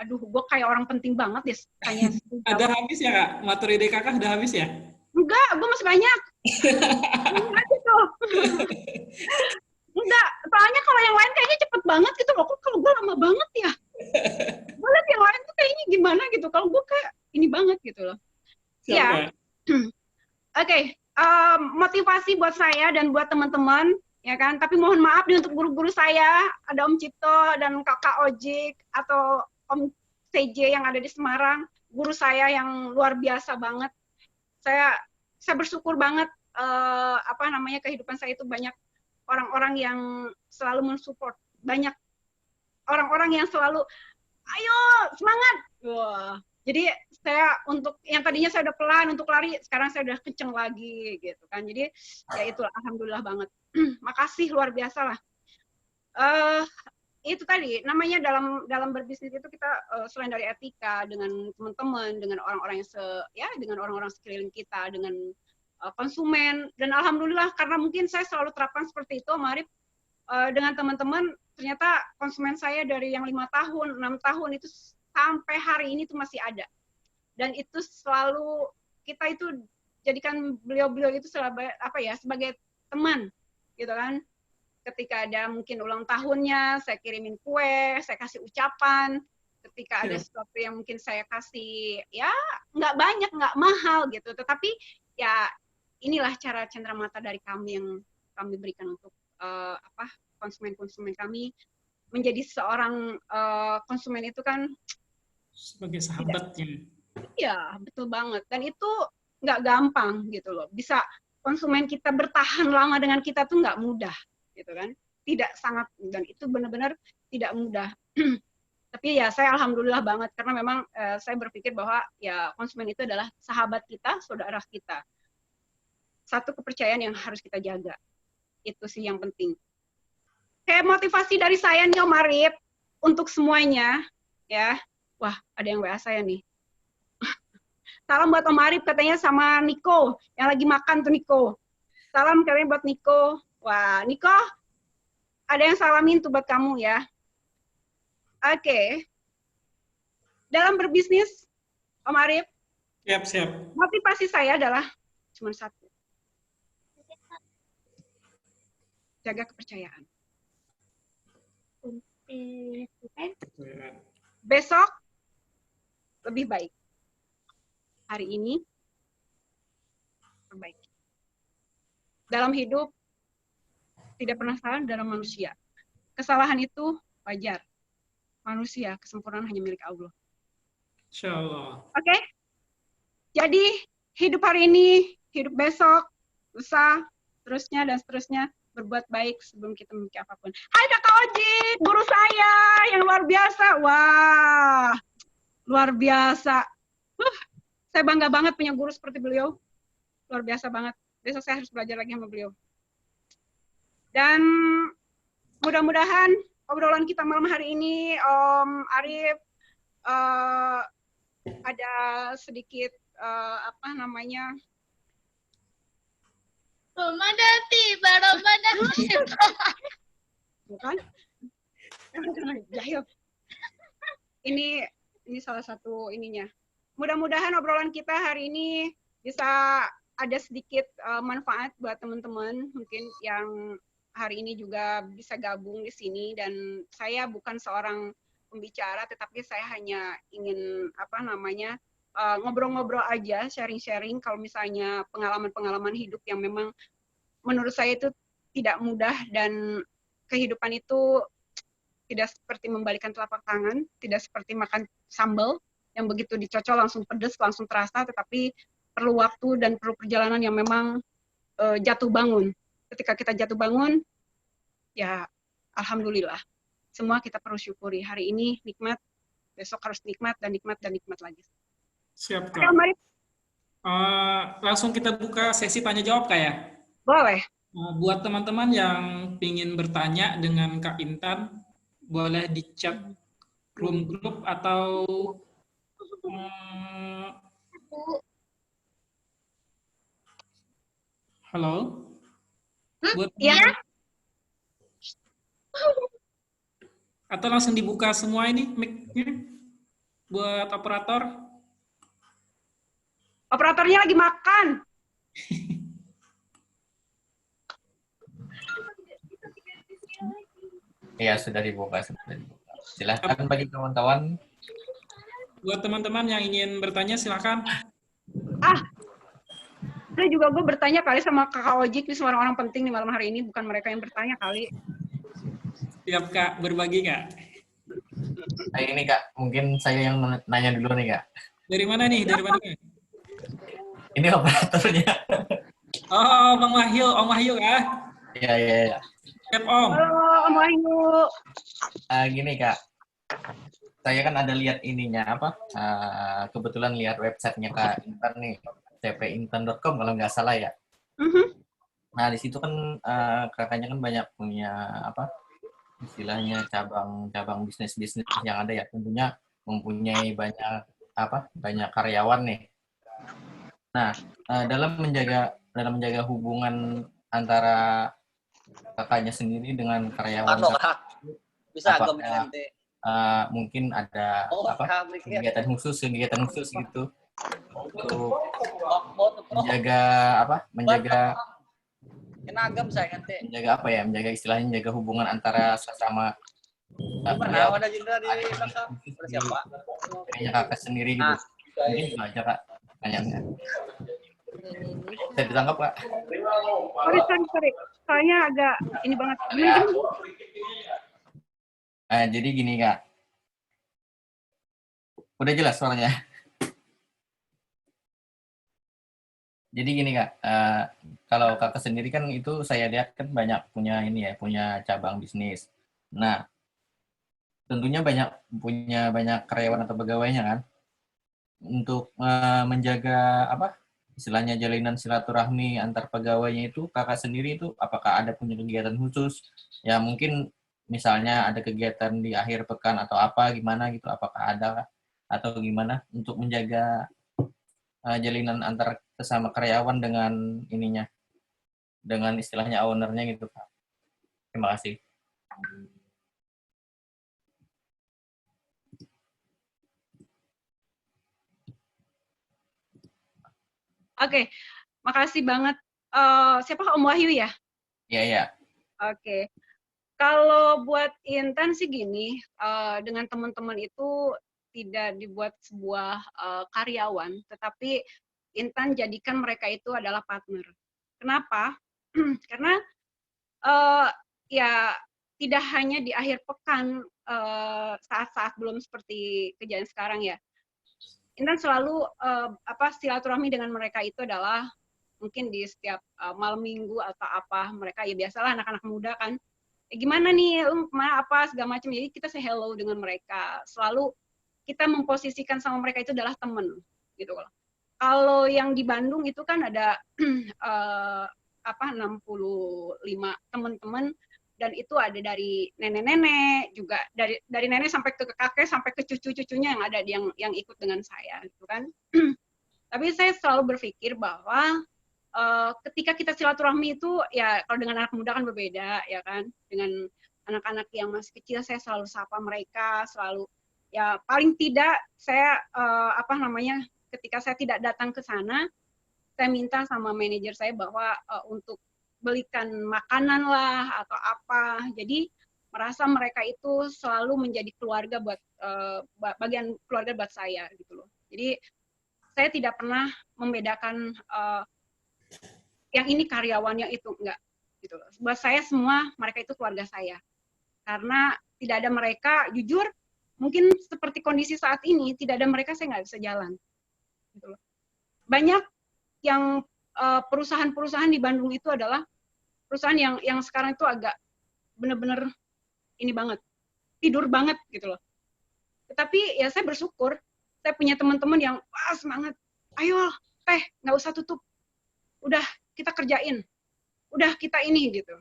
Aduh, gue kayak orang penting banget deh tanya. Ada habis ya Kak? Materi Kakak udah habis ya? Enggak, gue masih banyak. gitu. Enggak, soalnya kalau yang lain kayaknya cepet banget gitu loh. Kok kalau gue lama banget ya? Gue liat yang lain tuh kayaknya gimana gitu. Kalau gue kayak ini banget gitu loh. Siap, Iya. Kak. Oke, motivasi buat saya dan buat teman-teman, ya kan. Tapi mohon maaf nih untuk guru-guru saya, ada Om Cipto dan Kakak Ojik atau Om CJ yang ada di Semarang, guru saya yang luar biasa banget. Saya bersyukur banget kehidupan saya itu banyak orang-orang yang selalu mensupport, banyak orang-orang yang selalu ayo semangat. Wah. Jadi saya untuk yang tadinya saya udah pelan untuk lari, sekarang saya udah kenceng lagi gitu kan. Jadi ya itulah alhamdulillah banget. Makasih luar biasa lah. Itu tadi namanya dalam berbisnis itu kita selain dari etika dengan teman-teman, dengan orang-orang yang dengan orang-orang sekeliling kita, dengan konsumen, dan alhamdulillah karena mungkin saya selalu terapkan seperti itu, Marip, dengan teman-teman ternyata konsumen saya dari yang 5 tahun, 6 tahun itu sampai hari ini tuh masih ada. Dan itu selalu kita itu jadikan beliau-beliau itu sebagai teman gitu kan. Ketika ada mungkin ulang tahunnya, saya kirimin kue, saya kasih ucapan. Ketika ada sesuatu yang mungkin saya kasih, ya nggak banyak, nggak mahal gitu, tetapi ya inilah cara cenderamata dari kami yang kami berikan untuk konsumen-konsumen kami. Menjadi seorang konsumen itu kan sebagai sahabatnya. Iya, betul banget. Dan itu nggak gampang gitu loh. Bisa konsumen kita bertahan lama dengan kita tuh nggak mudah, gitu kan? Tidak sangat, dan itu benar-benar tidak mudah. Tapi ya saya alhamdulillah banget karena memang saya berpikir bahwa ya konsumen itu adalah sahabat kita, saudara kita. Satu kepercayaan yang harus kita jaga. Itu sih yang penting. Kayak motivasi dari saya nih Om Arif untuk semuanya, ya. Wah, ada yang WA saya nih. Salam buat Om Arif katanya sama Niko, yang lagi makan tuh Niko. Salam katanya buat Niko. Wah, Niko, ada yang salamin tuh buat kamu ya. Oke. Dalam berbisnis, Om Arif, Siap. motivasi saya adalah cuma satu. Jaga kepercayaan. Besok lebih baik. Hari ini perbaiki. Dalam hidup tidak pernah salah dalam manusia. Kesalahan itu wajar. Manusia, kesempurnaan hanya milik Allah. Insyaallah. Oke? Jadi hidup hari ini, hidup besok, lusa, terusnya dan seterusnya, berbuat baik sebelum kita memiliki apapun. Hai Kakak Ojik, guru saya yang luar biasa. Wah, luar biasa. Saya bangga banget punya guru seperti beliau. Luar biasa banget. Besok saya harus belajar lagi sama beliau. Dan mudah-mudahan obrolan kita malam hari ini, Om Arif, ada sedikit Ramadan tiba. Bukan? Jahil. Ini salah satu ininya. Mudah-mudahan obrolan kita hari ini bisa ada sedikit manfaat buat teman-teman mungkin yang hari ini juga bisa gabung di sini, dan saya bukan seorang pembicara tetapi saya hanya ingin ngobrol-ngobrol aja, sharing-sharing kalau misalnya pengalaman-pengalaman hidup yang memang menurut saya itu tidak mudah, dan kehidupan itu tidak seperti membalikan telapak tangan, tidak seperti makan sambal yang begitu dicocol langsung pedes, langsung terasa, tetapi perlu waktu dan perlu perjalanan yang memang jatuh bangun. Ketika kita jatuh bangun, ya alhamdulillah. Semua kita perlu syukuri. Hari ini nikmat, besok harus nikmat, dan nikmat, dan nikmat lagi. Siap, Kak. Langsung kita buka sesi tanya-jawab, Kak, ya? Boleh. Buat teman-teman yang ingin bertanya dengan Kak Intan, boleh di chat room group atau halo? Buat ya. Atau langsung dibuka semua ini mic-nya buat operator? Operatornya lagi makan. Iya, sudah dibuka, sudah dibuka. Silahkan bagi kawan-kawan. Buat teman-teman yang ingin bertanya, silakan. Saya juga gue bertanya kali sama Kakak Ojik, nih orang-orang penting nih malam hari ini, bukan mereka yang bertanya kali. Siap, Kak. Berbagi, Kak. Ini Kak, mungkin saya yang nanya dulu nih Kak. Dari mana nih? Dari mana? Ini operatornya. Oh, Bang Wahyu. Om Wahyu, ya? Iya, iya, iya. Siap, Om. Halo, Om Wahyu. Gini Kak, saya kan ada lihat ininya apa? Kebetulan lihat websitenya Kak Intan nih, cpintan.com kalau nggak salah ya. Nah di situ kan kakaknya kan banyak punya apa? Istilahnya cabang bisnis yang ada ya, tentunya mempunyai banyak karyawan nih. Nah dalam menjaga hubungan antara kakaknya sendiri dengan karyawan bisa apakah mungkin ada kegiatan khusus gitu untuk menjaga istilahnya menjaga hubungan antara sesama kayaknya kakak sendiri gitu. Mungkin itu aja Kak pertanyaannya. Saya ditangkap Kak. Sorry. Soalnya agak ini banget. Jadi gini Kak. Udah jelas suaranya. Jadi gini Kak, kalau kakak sendiri kan itu saya lihat kan banyak punya cabang bisnis. Nah, tentunya punya banyak karyawan atau pegawainya kan. Untuk menjaga istilahnya jalinan silaturahmi antar pegawainya itu kakak sendiri itu apakah ada punya kegiatan khusus? Ya mungkin misalnya ada kegiatan di akhir pekan atau gimana gitu, apakah ada atau gimana untuk menjaga jalinan antar sesama karyawan dengan istilahnya ownernya gitu Pak. Terima kasih. Oke, makasih banget. Siapa Om Wahyu ya? Iya. Oke. Kalau buat Intan sih gini, dengan teman-teman itu tidak dibuat sebuah karyawan, tetapi Intan jadikan mereka itu adalah partner. Kenapa? Karena ya tidak hanya di akhir pekan saat-saat belum seperti kejadian sekarang ya. Intan selalu silaturahmi dengan mereka itu adalah mungkin di setiap malam minggu atau mereka ya biasalah anak-anak muda kan. Gimana nih, kemana segala macam. Jadi kita say hello dengan mereka. Selalu kita memposisikan sama mereka itu adalah teman gitu loh. Kalau yang di Bandung itu kan ada 65 teman-teman dan itu ada dari nenek-nenek juga dari nenek sampai ke kakek sampai ke cucu-cucunya yang ada yang ikut dengan saya gitu kan. Tapi saya selalu berpikir bahwa ketika kita silaturahmi itu ya kalau dengan anak muda kan berbeda ya kan, dengan anak-anak yang masih kecil saya selalu sapa mereka, selalu ya paling tidak saya ketika saya tidak datang ke sana saya minta sama manajer saya bahwa untuk belikan makanan lah atau jadi merasa mereka itu selalu menjadi keluarga buat bagian keluarga buat saya gitu loh. Jadi saya tidak pernah membedakan yang ini karyawan, yang itu enggak gitu loh. Buat saya semua mereka itu keluarga saya. Karena tidak ada mereka, jujur mungkin seperti kondisi saat ini, tidak ada mereka saya nggak bisa jalan. Gitu loh. Banyak yang perusahaan-perusahaan di Bandung itu adalah perusahaan yang sekarang itu agak benar-benar ini banget, tidur banget gitu loh. Tetapi ya saya bersyukur, saya punya teman-teman yang wah semangat, ayo nggak usah tutup, udah kita kerjain, udah kita ini gitu.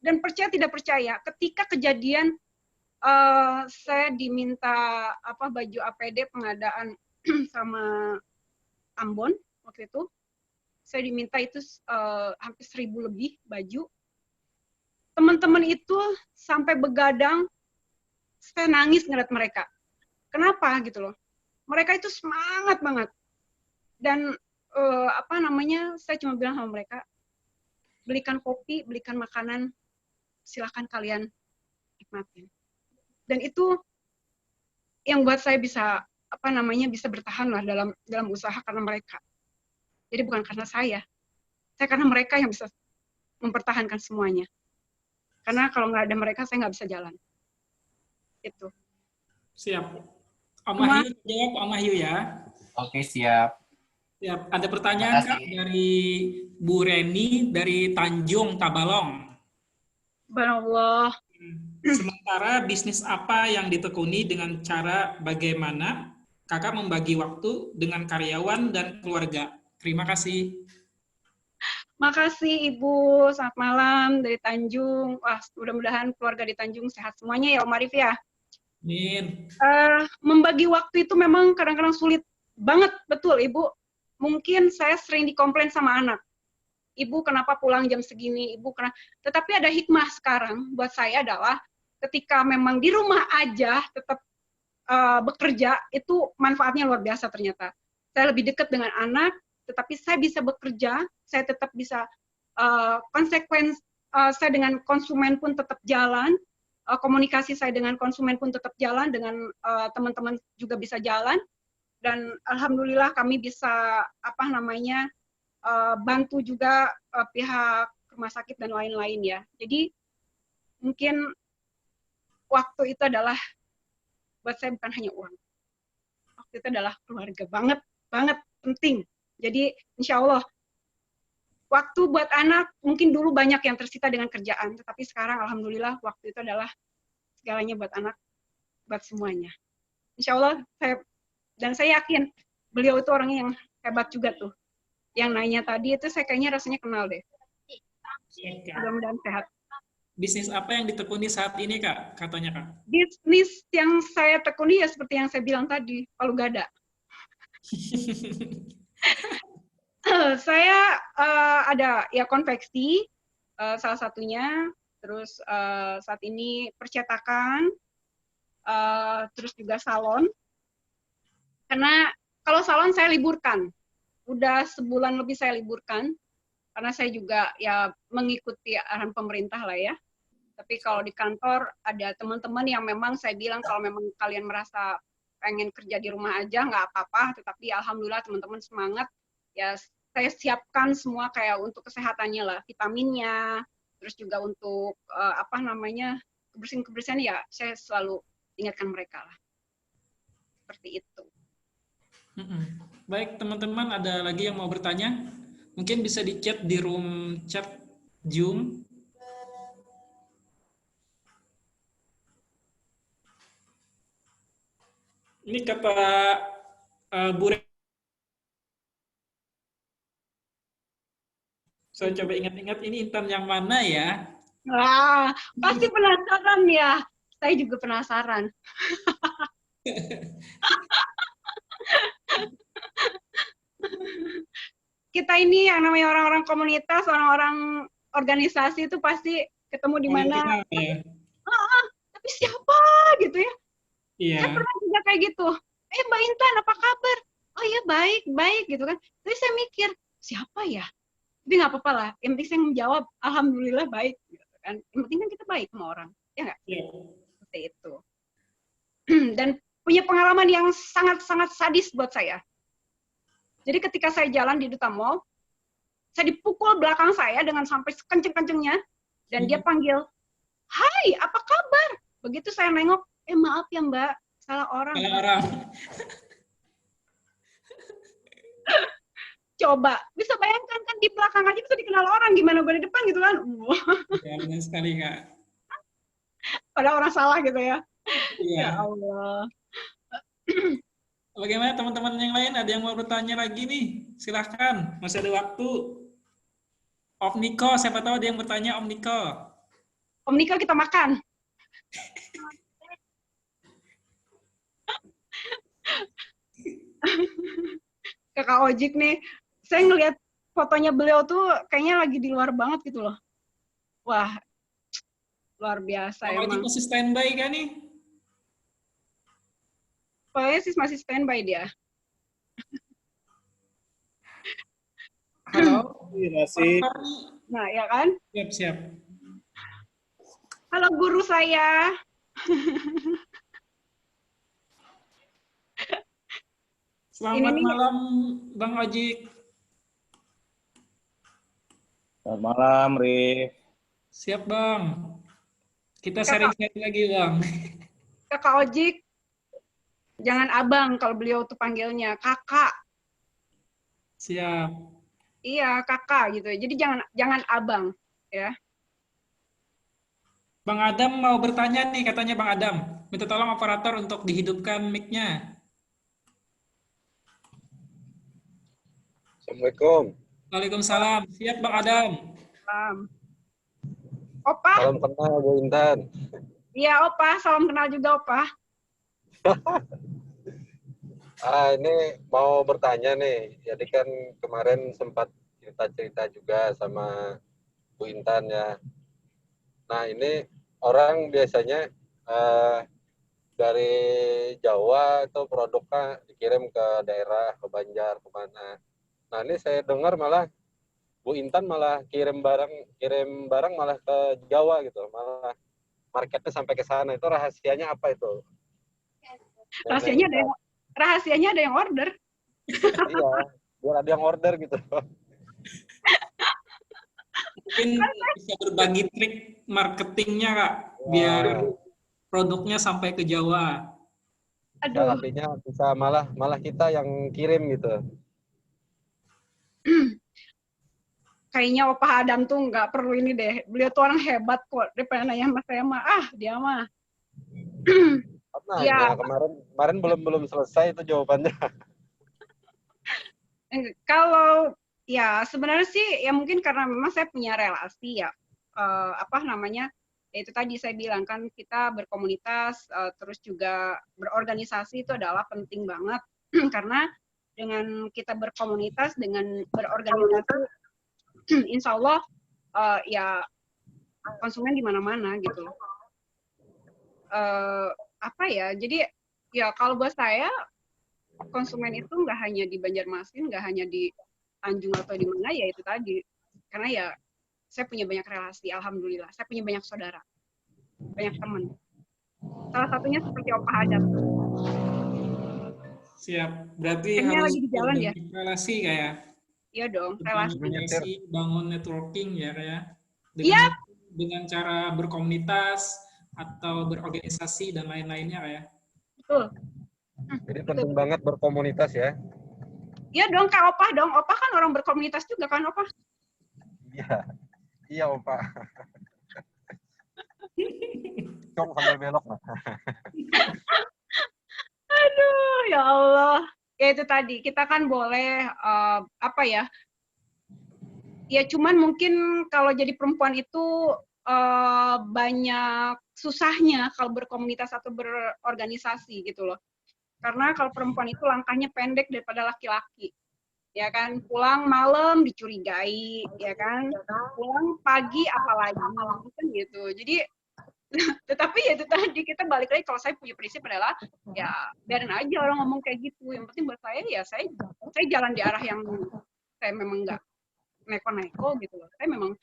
Dan percaya tidak percaya, ketika kejadian saya diminta baju APD pengadaan sama Ambon waktu itu, saya diminta itu hampir 1.000 lebih baju. Teman-teman itu sampai begadang, saya nangis ngeliat mereka. Kenapa gitu loh? Mereka itu semangat banget. Dan saya cuma bilang sama mereka, belikan kopi, belikan makanan, silakan kalian nikmatin. Dan itu yang buat saya bisa bisa bertahan lah dalam usaha karena mereka. Jadi bukan karena saya karena mereka yang bisa mempertahankan semuanya. Karena kalau nggak ada mereka saya nggak bisa jalan. Itu. Siap. Om Wahyu jawab, Om Wahyu ya. Oke, siap. Siap. Ada pertanyaan Kak dari Bu Reni dari Tanjung Tabalong. Subhanallah. Sementara bisnis apa yang ditekuni dengan cara bagaimana Kakak membagi waktu dengan karyawan dan keluarga? Terima kasih. Makasih Ibu, selamat malam dari Tanjung. Wah, mudah-mudahan keluarga di Tanjung sehat semuanya ya Om Arif ya. Amin. Membagi waktu itu memang kadang-kadang sulit banget, betul Ibu. Mungkin saya sering dikomplain sama anak. Ibu kenapa pulang jam segini? Ibu kenapa? Tetapi ada hikmah sekarang buat saya adalah ketika memang di rumah aja tetap bekerja, itu manfaatnya luar biasa ternyata. Saya lebih dekat dengan anak, tetapi saya bisa bekerja, saya tetap bisa saya dengan konsumen pun tetap jalan, komunikasi saya dengan konsumen pun tetap jalan, dengan teman-teman juga bisa jalan, dan alhamdulillah kami bisa bantu juga pihak rumah sakit dan lain-lain ya. Jadi mungkin waktu itu adalah buat saya bukan hanya uang. Waktu itu adalah keluarga banget penting. Jadi insya Allah waktu buat anak mungkin dulu banyak yang tersita dengan kerjaan, tetapi sekarang alhamdulillah waktu itu adalah segalanya buat anak, buat semuanya. Insya Allah saya yakin beliau itu orang yang hebat juga tuh. Yang nanya tadi itu saya kayaknya rasanya kenal deh. Mudah-mudahan sehat. Bisnis apa yang ditekuni saat ini Kak, katanya Kak? Bisnis yang saya tekuni ya seperti yang saya bilang tadi, palu gada. Saya ada ya konveksi salah satunya, terus saat ini percetakan, terus juga salon. Karena kalau salon saya liburkan, udah sebulan lebih saya liburkan, karena saya juga ya mengikuti arahan pemerintah lah ya. Tapi kalau di kantor ada teman-teman yang memang saya bilang kalau memang kalian merasa pengen kerja di rumah aja nggak apa-apa, tetapi alhamdulillah teman-teman semangat. Ya saya siapkan semua kayak untuk kesehatannya lah, vitaminnya, terus juga untuk kebersihan ya saya selalu ingatkan mereka lah. Seperti itu. Baik teman-teman, ada lagi yang mau bertanya? Mungkin bisa di chat di room chat Zoom. Ini kata Bu Re. Saya coba ingat-ingat ini Intan yang mana ya? Wah, pasti penasaran ya. Saya juga penasaran. Kita ini yang namanya orang-orang komunitas, orang-orang organisasi itu pasti ketemu di mana. Ya. Tapi siapa gitu ya? Iya. Saya pernah juga kayak gitu. Mbak Intan, apa kabar? Oh iya baik gitu kan. Tapi saya mikir siapa ya? Tapi nggak apa-apa lah. Yang penting saya menjawab, alhamdulillah baik. Gitu kan. Yang penting kan kita baik sama orang, ya nggak? Iya. Seperti itu. Dan punya pengalaman yang sangat-sangat sadis buat saya. Jadi ketika saya jalan di Duta Mall, saya dipukul belakang saya dengan sampai sekenceng-kencengnya, dan dia panggil, "Hai, apa kabar?" Begitu saya nengok, maaf ya Mbak, salah orang. Salah orang. Coba, bisa bayangkan kan di belakang aja bisa dikenal orang, gimana gue di depan gitu kan. Ya, benar sekali Kak. Padahal orang salah gitu ya. Iya. Ya Allah. Bagaimana teman-teman yang lain? Ada yang mau bertanya lagi nih? Silahkan, masih ada waktu. Om Niko, siapa tahu ada yang bertanya Om Niko. Om Niko kita makan. Kakak Ojik nih, saya ngelihat fotonya beliau tuh kayaknya lagi di luar banget gitu loh. Wah, luar biasa Om Ojik masih standby kan nih? Kayaknya sih masih standby dia. Halo? Iya sih. Nah, ya kan? Siap. Halo guru saya. Selamat Ini malam, Bang Ojik. Selamat malam, Rif. Siap, Bang. Kita Kakak, sharing-sharing lagi, Bang. Kakak Ojik, jangan abang kalau beliau tuh panggilnya kakak. Siap. Iya, kakak gitu. Jadi jangan abang, ya. Bang Adam mau bertanya nih, katanya Bang Adam. Minta tolong operator untuk dihidupkan mic-nya. Assalamualaikum. Waalaikumsalam. Siap, Bang Adam. Opa, Salam kenal Bu Intan. iya Opa, salam kenal juga Opa. Ini mau bertanya nih. Jadi kan kemarin sempat cerita-cerita juga sama Bu Intan ya. Nah, ini orang biasanya dari Jawa itu produknya dikirim ke daerah, ke Banjar, kemana. Nah, ini saya dengar malah Bu Intan malah kirim barang malah ke Jawa gitu, malah marketnya sampai ke sana. Itu rahasianya apa itu? Rahasianya ada yang order. Iya, biar ada yang order gitu. Mungkin bisa berbagi trik marketingnya, Kak. Biar produknya sampai ke Jawa. Aduh, Artinya bisa malah kita yang kirim gitu. kayaknya Opa Adam tuh nggak perlu ini deh. Beliau tuh orang hebat kok. Daripada nanya sama saya mah, dia mah. Nah, Ya, kemarin belum selesai itu jawabannya. kalau ya sebenarnya sih ya mungkin karena memang saya punya relasi ya. Apa namanya? Ya itu tadi saya bilang kan kita berkomunitas terus juga berorganisasi itu adalah penting banget karena dengan kita berkomunitas dengan berorganisasi insya Allah ya konsumen di mana-mana gitu. Apa ya? Jadi ya kalau buat saya konsumen itu nggak hanya di Banjarmasin, nggak hanya di Tanjung atau di mana ya itu tadi. Karena ya saya punya banyak relasi, alhamdulillah. Saya punya banyak saudara, banyak teman. Salah satunya seperti Opa Adam. Siap. Berarti Kayaknya harus lagi di jalan ya? berbentuk relasi, kayak. Iya dong, Bangun relasi. relasi, bangun networking ya, kayak. Iya, Dengan cara berkomunitas atau berorganisasi dan lain-lainnya, kayak. betul. Jadi penting banget berkomunitas ya. Iya dong, Kak Opa dong. Opa kan orang berkomunitas juga kan, Opa? Iya Opa. Cong sambil belok lah. Aduh, ya Allah. Ya itu tadi, kita kan boleh, apa ya, ya cuman mungkin kalau jadi perempuan itu banyak susahnya kalau berkomunitas atau berorganisasi gitu loh. Karena kalau perempuan itu langkahnya pendek daripada laki-laki. Ya kan, pulang malam dicurigai, ya kan, pulang pagi apalagi, kan gitu. Jadi, tetapi ya itu tadi, kita balik lagi, kalau saya punya prinsip adalah, ya biarin aja orang ngomong kayak gitu. Yang penting buat saya, ya saya jalan di arah yang saya memang nggak neko-neko gitu loh. Saya memang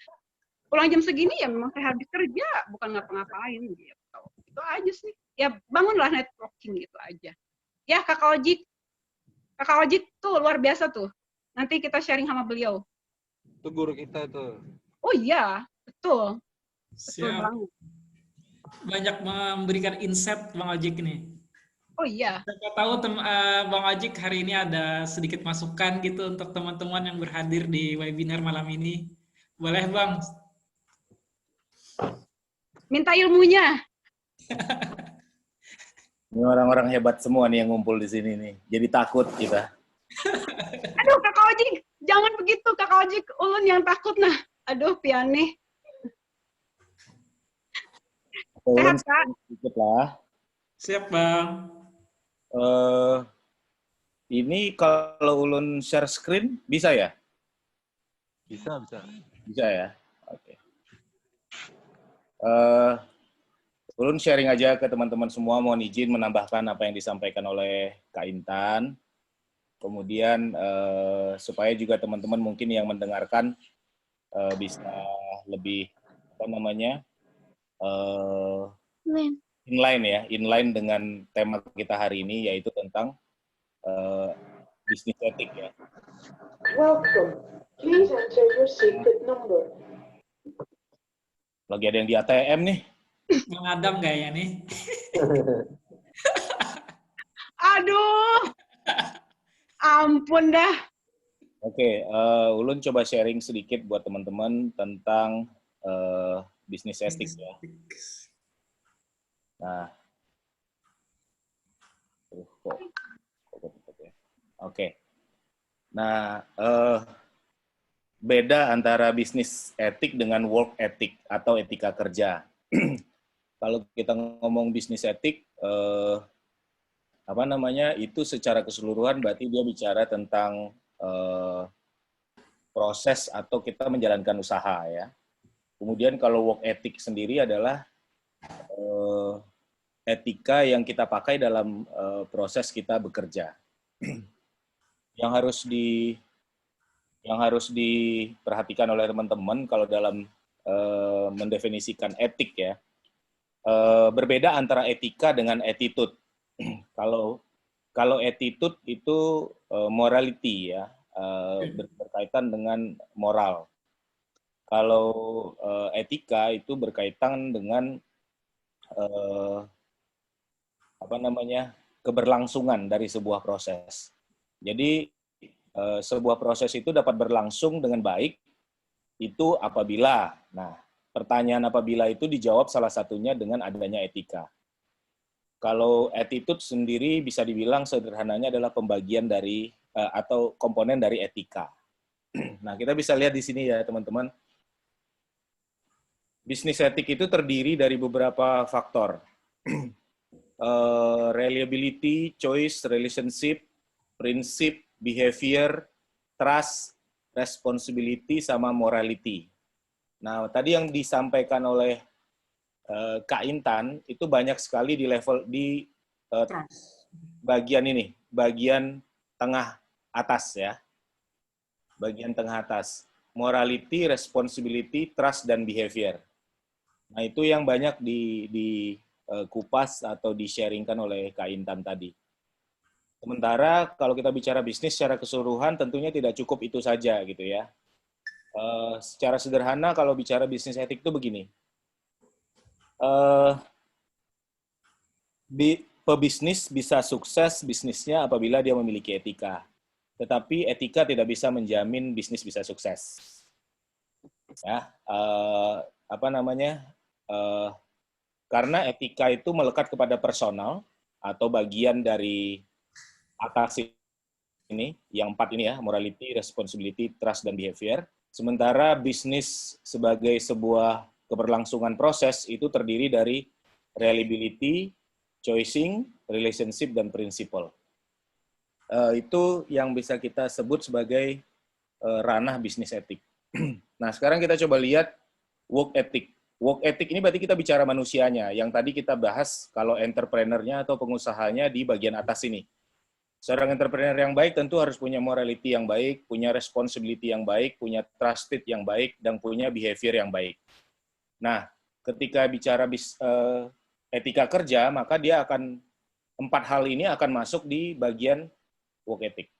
pulang jam segini ya memang saya habis kerja, bukan ngapa-ngapain gitu. Itu aja sih. Ya bangunlah networking gitu aja. Ya Kakak Ojik tuh luar biasa tuh. Nanti kita sharing sama beliau. Itu guru kita tuh. Oh iya, betul. Betul Siap. banget. Banyak memberikan insight Bang Ojik ini. Oh iya. Siapa tahu Bang Ojik hari ini ada sedikit masukan gitu untuk teman-teman yang berhadir di webinar malam ini. Boleh Bang? Minta ilmunya. Ini orang-orang hebat semua nih yang ngumpul di sini nih. Jadi takut kita. Aduh, Kakak Ojik, jangan begitu. Kakak Ojik, ulun yang takut nah. Aduh, piane. Sehat, Kak? Sedikit lah. Siap Bang. Ini kalau ulun share screen, bisa ya? Bisa. Bisa ya? Oke. Ulun sharing aja ke teman-teman semua, mohon izin menambahkan apa yang disampaikan oleh Kak Intan. Kemudian supaya juga teman-teman mungkin yang mendengarkan bisa lebih inline ya, inline dengan tema kita hari ini, yaitu tentang bisnis etik ya. Welcome. Please enter your secret number. Lagi ada yang di ATM nih. Mengadam kayaknya nih. Aduh, ampun dah. Oke, Ulun coba sharing sedikit buat teman-teman tentang bisnis etik ya. Nah, oke. Nah, beda antara bisnis etik dengan work ethic atau etika kerja. Kalau kita ngomong bisnis etik, itu secara keseluruhan berarti dia bicara tentang proses atau kita menjalankan usaha ya. Kemudian kalau work ethic sendiri adalah etika yang kita pakai dalam proses kita bekerja. Yang harus diperhatikan oleh teman-teman kalau dalam mendefinisikan etik ya, berbeda antara etika dengan attitude. Kalau attitude itu morality ya, berkaitan dengan moral. Kalau etika itu berkaitan dengan keberlangsungan dari sebuah proses. Jadi sebuah proses itu dapat berlangsung dengan baik itu apabila, pertanyaan apabila itu dijawab salah satunya dengan adanya etika. Kalau attitude sendiri bisa dibilang sederhananya adalah pembagian dari atau komponen dari etika. Nah, kita bisa lihat di sini ya teman-teman. Bisnis etik itu terdiri dari beberapa faktor. Reliability, choice, relationship, prinsip, behavior, trust, responsibility, sama morality. Nah, tadi yang disampaikan oleh Kak Intan itu banyak sekali di level bagian ini, bagian tengah atas ya. Bagian tengah atas. Morality, responsibility, trust, dan behavior. Nah, itu yang banyak dikupas atau di-sharingkan oleh Kak Intan tadi. Sementara kalau kita bicara bisnis secara keseluruhan tentunya tidak cukup itu saja gitu ya. Secara sederhana kalau bicara bisnis etik itu begini. Pebisnis bisa sukses bisnisnya apabila dia memiliki etika. Tetapi etika tidak bisa menjamin bisnis bisa sukses. Ya, karena etika itu melekat kepada personal atau bagian dari atas ini, yang 4 ini ya, morality, responsibility, trust, dan behavior. Sementara bisnis sebagai sebuah keberlangsungan proses itu terdiri dari reliability, choosing, relationship, dan principle. Itu yang bisa kita sebut sebagai ranah bisnis etik. Nah, sekarang kita coba lihat work ethic. Work ethic ini berarti kita bicara manusianya, yang tadi kita bahas kalau entrepreneur-nya atau pengusahanya di bagian atas ini. Seorang entrepreneur yang baik tentu harus punya morality yang baik, punya responsibility yang baik, punya trusted yang baik, dan punya behavior yang baik. Nah, ketika bicara etika kerja, maka dia akan 4 hal ini akan masuk di bagian work ethic.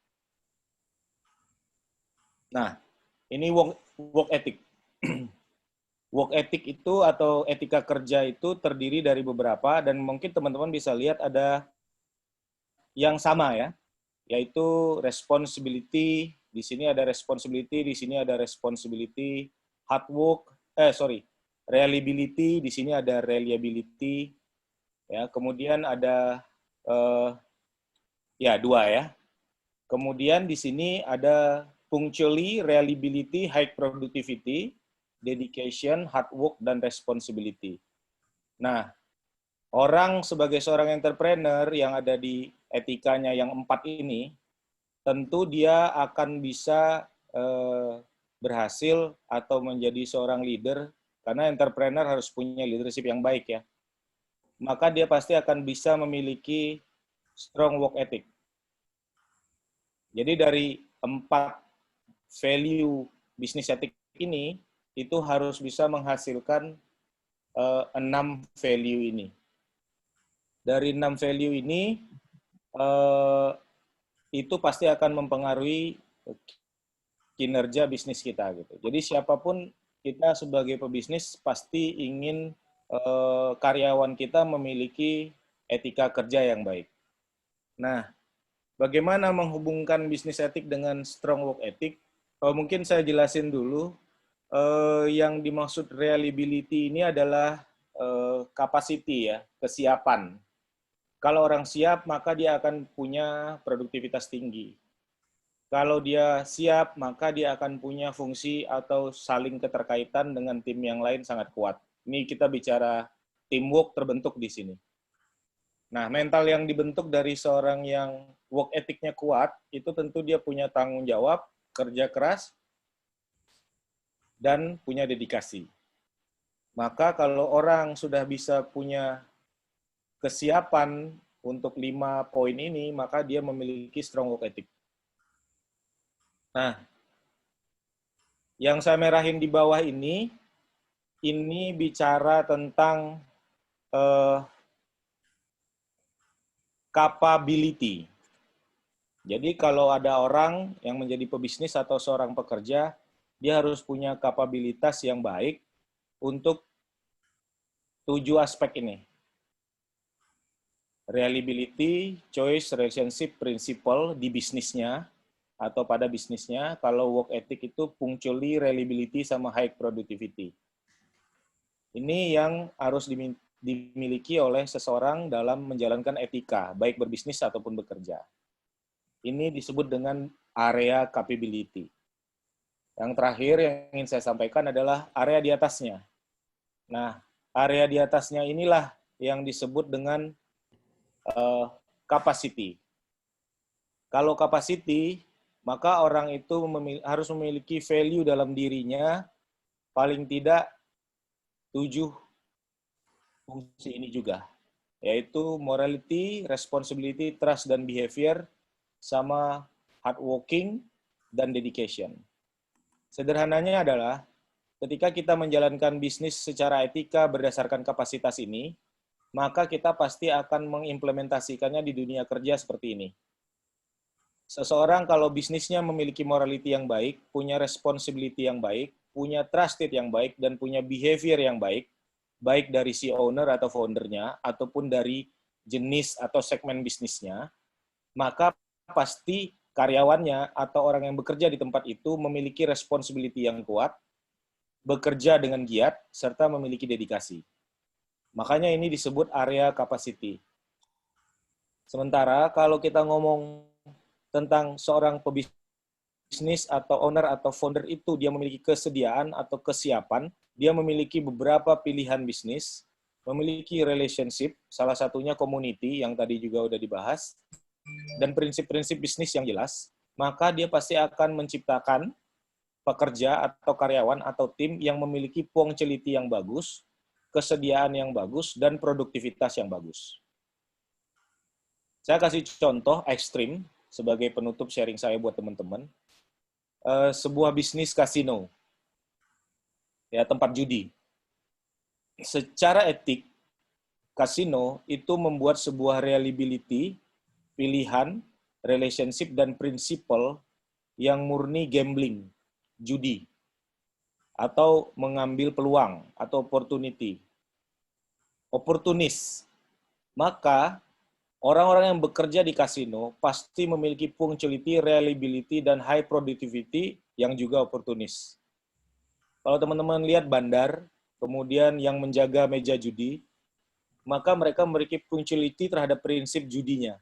Nah, ini work ethic. Work ethic itu atau etika kerja itu terdiri dari beberapa, dan mungkin teman-teman bisa lihat ada yang sama ya, yaitu responsibility, di sini ada responsibility, di sini ada responsibility, hard work, reliability, di sini ada reliability, ya, kemudian ada, 2 ya, kemudian di sini ada punctuality, reliability, high productivity, dedication, hard work, dan responsibility. Nah, orang sebagai seorang entrepreneur yang ada di etikanya yang 4 ini, tentu dia akan bisa berhasil atau menjadi seorang leader, karena entrepreneur harus punya leadership yang baik ya. Maka dia pasti akan bisa memiliki strong work ethic. Jadi dari 4 value bisnis etik ini, itu harus bisa menghasilkan 6 value ini. Dari 6 value ini, itu pasti akan mempengaruhi kinerja bisnis kita gitu. Jadi siapapun kita sebagai pebisnis pasti ingin karyawan kita memiliki etika kerja yang baik. Nah, bagaimana menghubungkan bisnis etik dengan strong work ethic? Mungkin saya jelasin dulu. Yang dimaksud reliability ini adalah capacity ya, kesiapan. Kalau orang siap, maka dia akan punya produktivitas tinggi. Kalau dia siap, maka dia akan punya fungsi atau saling keterkaitan dengan tim yang lain sangat kuat. Ini kita bicara teamwork terbentuk di sini. Nah, mental yang dibentuk dari seorang yang work ethicnya kuat, itu tentu dia punya tanggung jawab, kerja keras, dan punya dedikasi. Maka kalau orang sudah bisa punya kesiapan untuk 5 poin ini, maka dia memiliki strong work ethic. Nah, yang saya merahin di bawah ini bicara tentang capability. Jadi kalau ada orang yang menjadi pebisnis atau seorang pekerja, dia harus punya kapabilitas yang baik untuk 7 aspek ini. Reliability, choice, relationship, principle di bisnisnya atau pada bisnisnya. Kalau work ethic itu punctually, reliability, sama high productivity. Ini yang harus dimiliki oleh seseorang dalam menjalankan etika, baik berbisnis ataupun bekerja. Ini disebut dengan area capability. Yang terakhir yang ingin saya sampaikan adalah area di atasnya. Nah, area di atasnya inilah yang disebut dengan capacity. Kalau capacity, maka orang itu harus memiliki value dalam dirinya, paling tidak 7 fungsi ini juga, yaitu morality, responsibility, trust, dan behavior, sama hardworking, dan dedication. Sederhananya adalah, ketika kita menjalankan bisnis secara etika berdasarkan kapasitas ini, maka kita pasti akan mengimplementasikannya di dunia kerja seperti ini. Seseorang kalau bisnisnya memiliki morality yang baik, punya responsibility yang baik, punya trusted yang baik, dan punya behavior yang baik, baik dari si owner atau foundernya, ataupun dari jenis atau segmen bisnisnya, maka pasti karyawannya atau orang yang bekerja di tempat itu memiliki responsibility yang kuat, bekerja dengan giat, serta memiliki dedikasi. Makanya ini disebut area capacity. Sementara kalau kita ngomong tentang seorang pebisnis atau owner atau founder itu, dia memiliki kesediaan atau kesiapan, dia memiliki beberapa pilihan bisnis, memiliki relationship, salah satunya community yang tadi juga udah dibahas, dan prinsip-prinsip bisnis yang jelas, maka dia pasti akan menciptakan pekerja atau karyawan atau tim yang memiliki punctuality yang bagus, kesediaan yang bagus, dan produktivitas yang bagus. Saya kasih contoh ekstrim sebagai penutup sharing saya buat teman-teman. Sebuah bisnis kasino, ya, tempat judi. Secara etik, kasino itu membuat sebuah reliability, pilihan, relationship, dan prinsipal yang murni gambling, judi, atau mengambil peluang, atau opportunity. Oportunis. Maka, orang-orang yang bekerja di kasino pasti memiliki punctuality, reliability, dan high productivity yang juga oportunis. Kalau teman-teman lihat bandar, kemudian yang menjaga meja judi, maka mereka memiliki punctuality terhadap prinsip judinya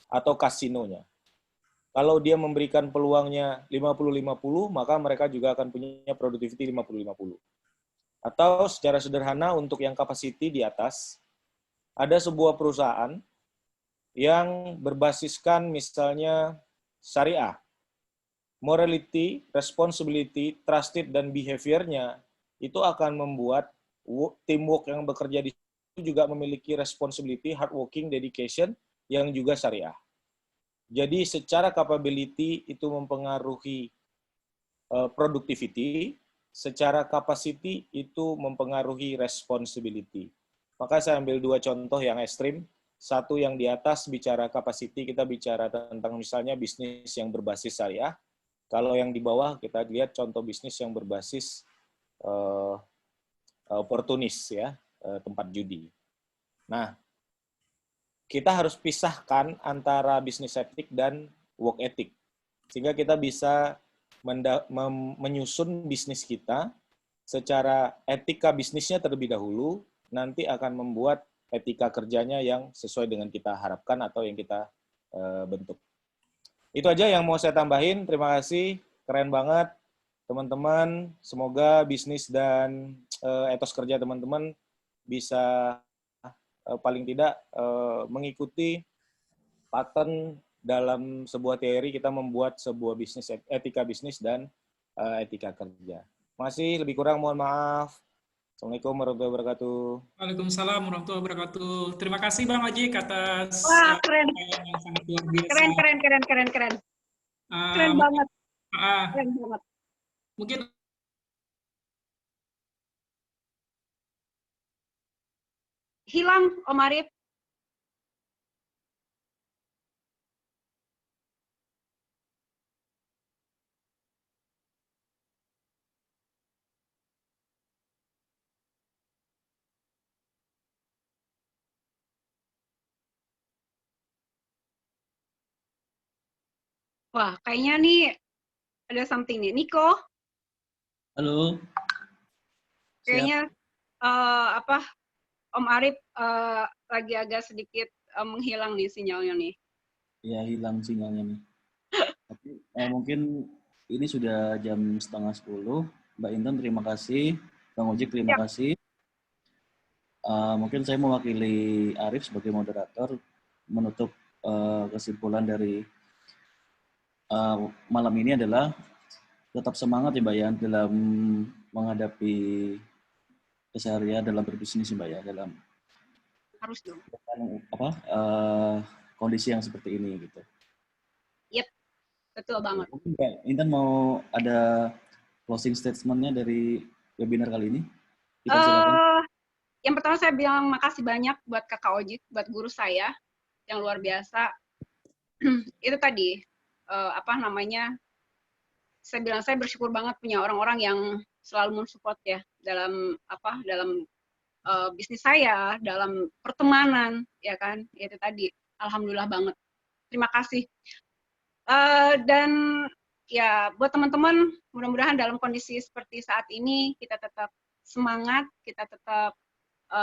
atau kasinonya. Kalau dia memberikan peluangnya 50-50, maka mereka juga akan punya productivity 50-50. Atau secara sederhana untuk yang capacity di atas, ada sebuah perusahaan yang berbasiskan misalnya syariah. Morality, responsibility, trusted, dan behavior-nya itu akan membuat teamwork yang bekerja di situ juga memiliki responsibility, hardworking, dedication, yang juga syariah. Jadi secara capability itu mempengaruhi productivity, secara capacity itu mempengaruhi responsibility. Maka saya ambil dua contoh yang ekstrim. Satu yang di atas bicara capacity, kita bicara tentang misalnya bisnis yang berbasis syariah. Kalau yang di bawah kita lihat contoh bisnis yang berbasis oportunis, ya, tempat judi. Nah, kita harus pisahkan antara bisnis etik dan work ethic. Sehingga kita bisa menyusun bisnis kita secara etika bisnisnya terlebih dahulu, nanti akan membuat etika kerjanya yang sesuai dengan kita harapkan atau yang kita bentuk. Itu aja yang mau saya tambahin. Terima kasih, keren banget teman-teman. Semoga bisnis dan etos kerja teman-teman bisa paling tidak mengikuti pattern dalam sebuah teori kita membuat sebuah bisnis, etika bisnis dan etika kerja. Masih lebih kurang mohon maaf. Assalamualaikum warahmatullahi wabarakatuh. Waalaikumsalam warahmatullahi wabarakatuh. Terima kasih Bang Ajik atas Wah, keren. yang sangat luar biasa. Keren. Keren banget. Keren banget. Mungkin Hilang, Om Arif. Wah, kayaknya nih ada something nih. Niko, Halo. kayaknya Om Arif lagi agak sedikit menghilang nih sinyalnya nih. Ya, hilang sinyalnya nih. Tapi mungkin ini sudah jam 9:30. Mbak Intan terima kasih. Bang Ojek terima kasih. Mungkin saya mewakili Arif sebagai moderator menutup kesimpulan dari malam ini adalah tetap semangat ya Mbak ya dalam menghadapi keseharian dalam berbisnis Mbak ya, dalam Harus dong. Kondisi yang seperti ini gitu. Yep, betul banget. Mungkin Mbak Intan mau ada closing statement-nya dari webinar kali ini? Kita silakan. Yang pertama saya bilang makasih banyak buat Kakak Ojik, buat guru saya yang luar biasa. Itu tadi saya bilang saya bersyukur banget punya orang-orang yang selalu mensupport ya dalam bisnis saya, dalam pertemanan, ya kan, itu tadi. Alhamdulillah banget. Terima kasih. Dan ya buat teman-teman, mudah-mudahan dalam kondisi seperti saat ini kita tetap semangat, kita tetap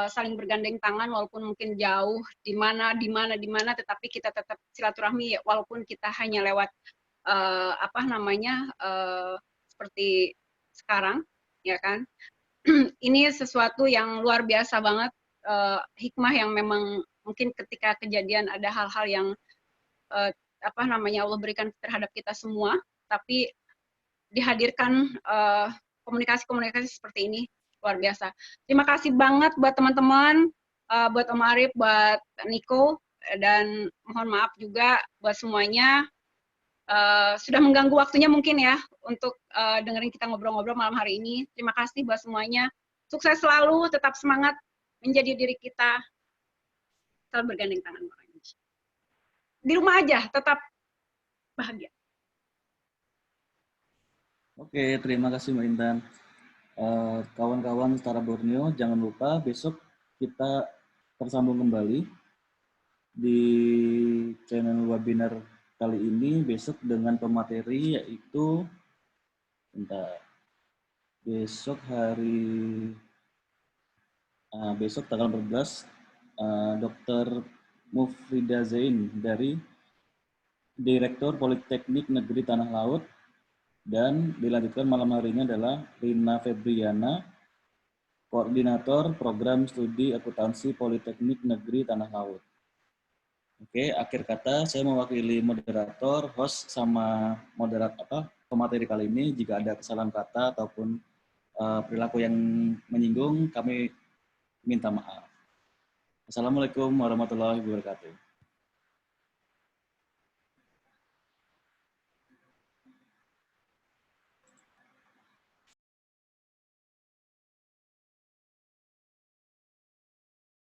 saling bergandeng tangan walaupun mungkin jauh di mana, tetapi kita tetap silaturahmi walaupun kita hanya lewat seperti sekarang, ya kan. Ini sesuatu yang luar biasa banget, hikmah yang memang mungkin ketika kejadian ada hal-hal yang Allah berikan terhadap kita semua, tapi dihadirkan komunikasi-komunikasi seperti ini luar biasa. Terima kasih banget buat teman-teman, buat Om Arif, buat Niko, dan mohon maaf juga buat semuanya sudah mengganggu waktunya mungkin ya untuk dengerin kita ngobrol-ngobrol malam hari ini. Terima kasih buat semuanya. Sukses selalu, tetap semangat menjadi diri kita, selalu bergandeng tangan. Di rumah aja, tetap bahagia. Oke, terima kasih Mbak Intan. Kawan-kawan Setara Borneo, jangan lupa besok kita tersambung kembali di channel webinar kali ini besok dengan pemateri yaitu besok tanggal 14 Dr. Mufrida Zain dari Direktur Politeknik Negeri Tanah Laut, dan dilanjutkan malam harinya adalah Rina Febriana, Koordinator Program Studi Akuntansi Politeknik Negeri Tanah Laut. Oke, akhir kata saya mewakili moderator, host, sama pemateri kali ini. Jika ada kesalahan kata ataupun perilaku yang menyinggung, kami minta maaf. Assalamualaikum warahmatullahi wabarakatuh.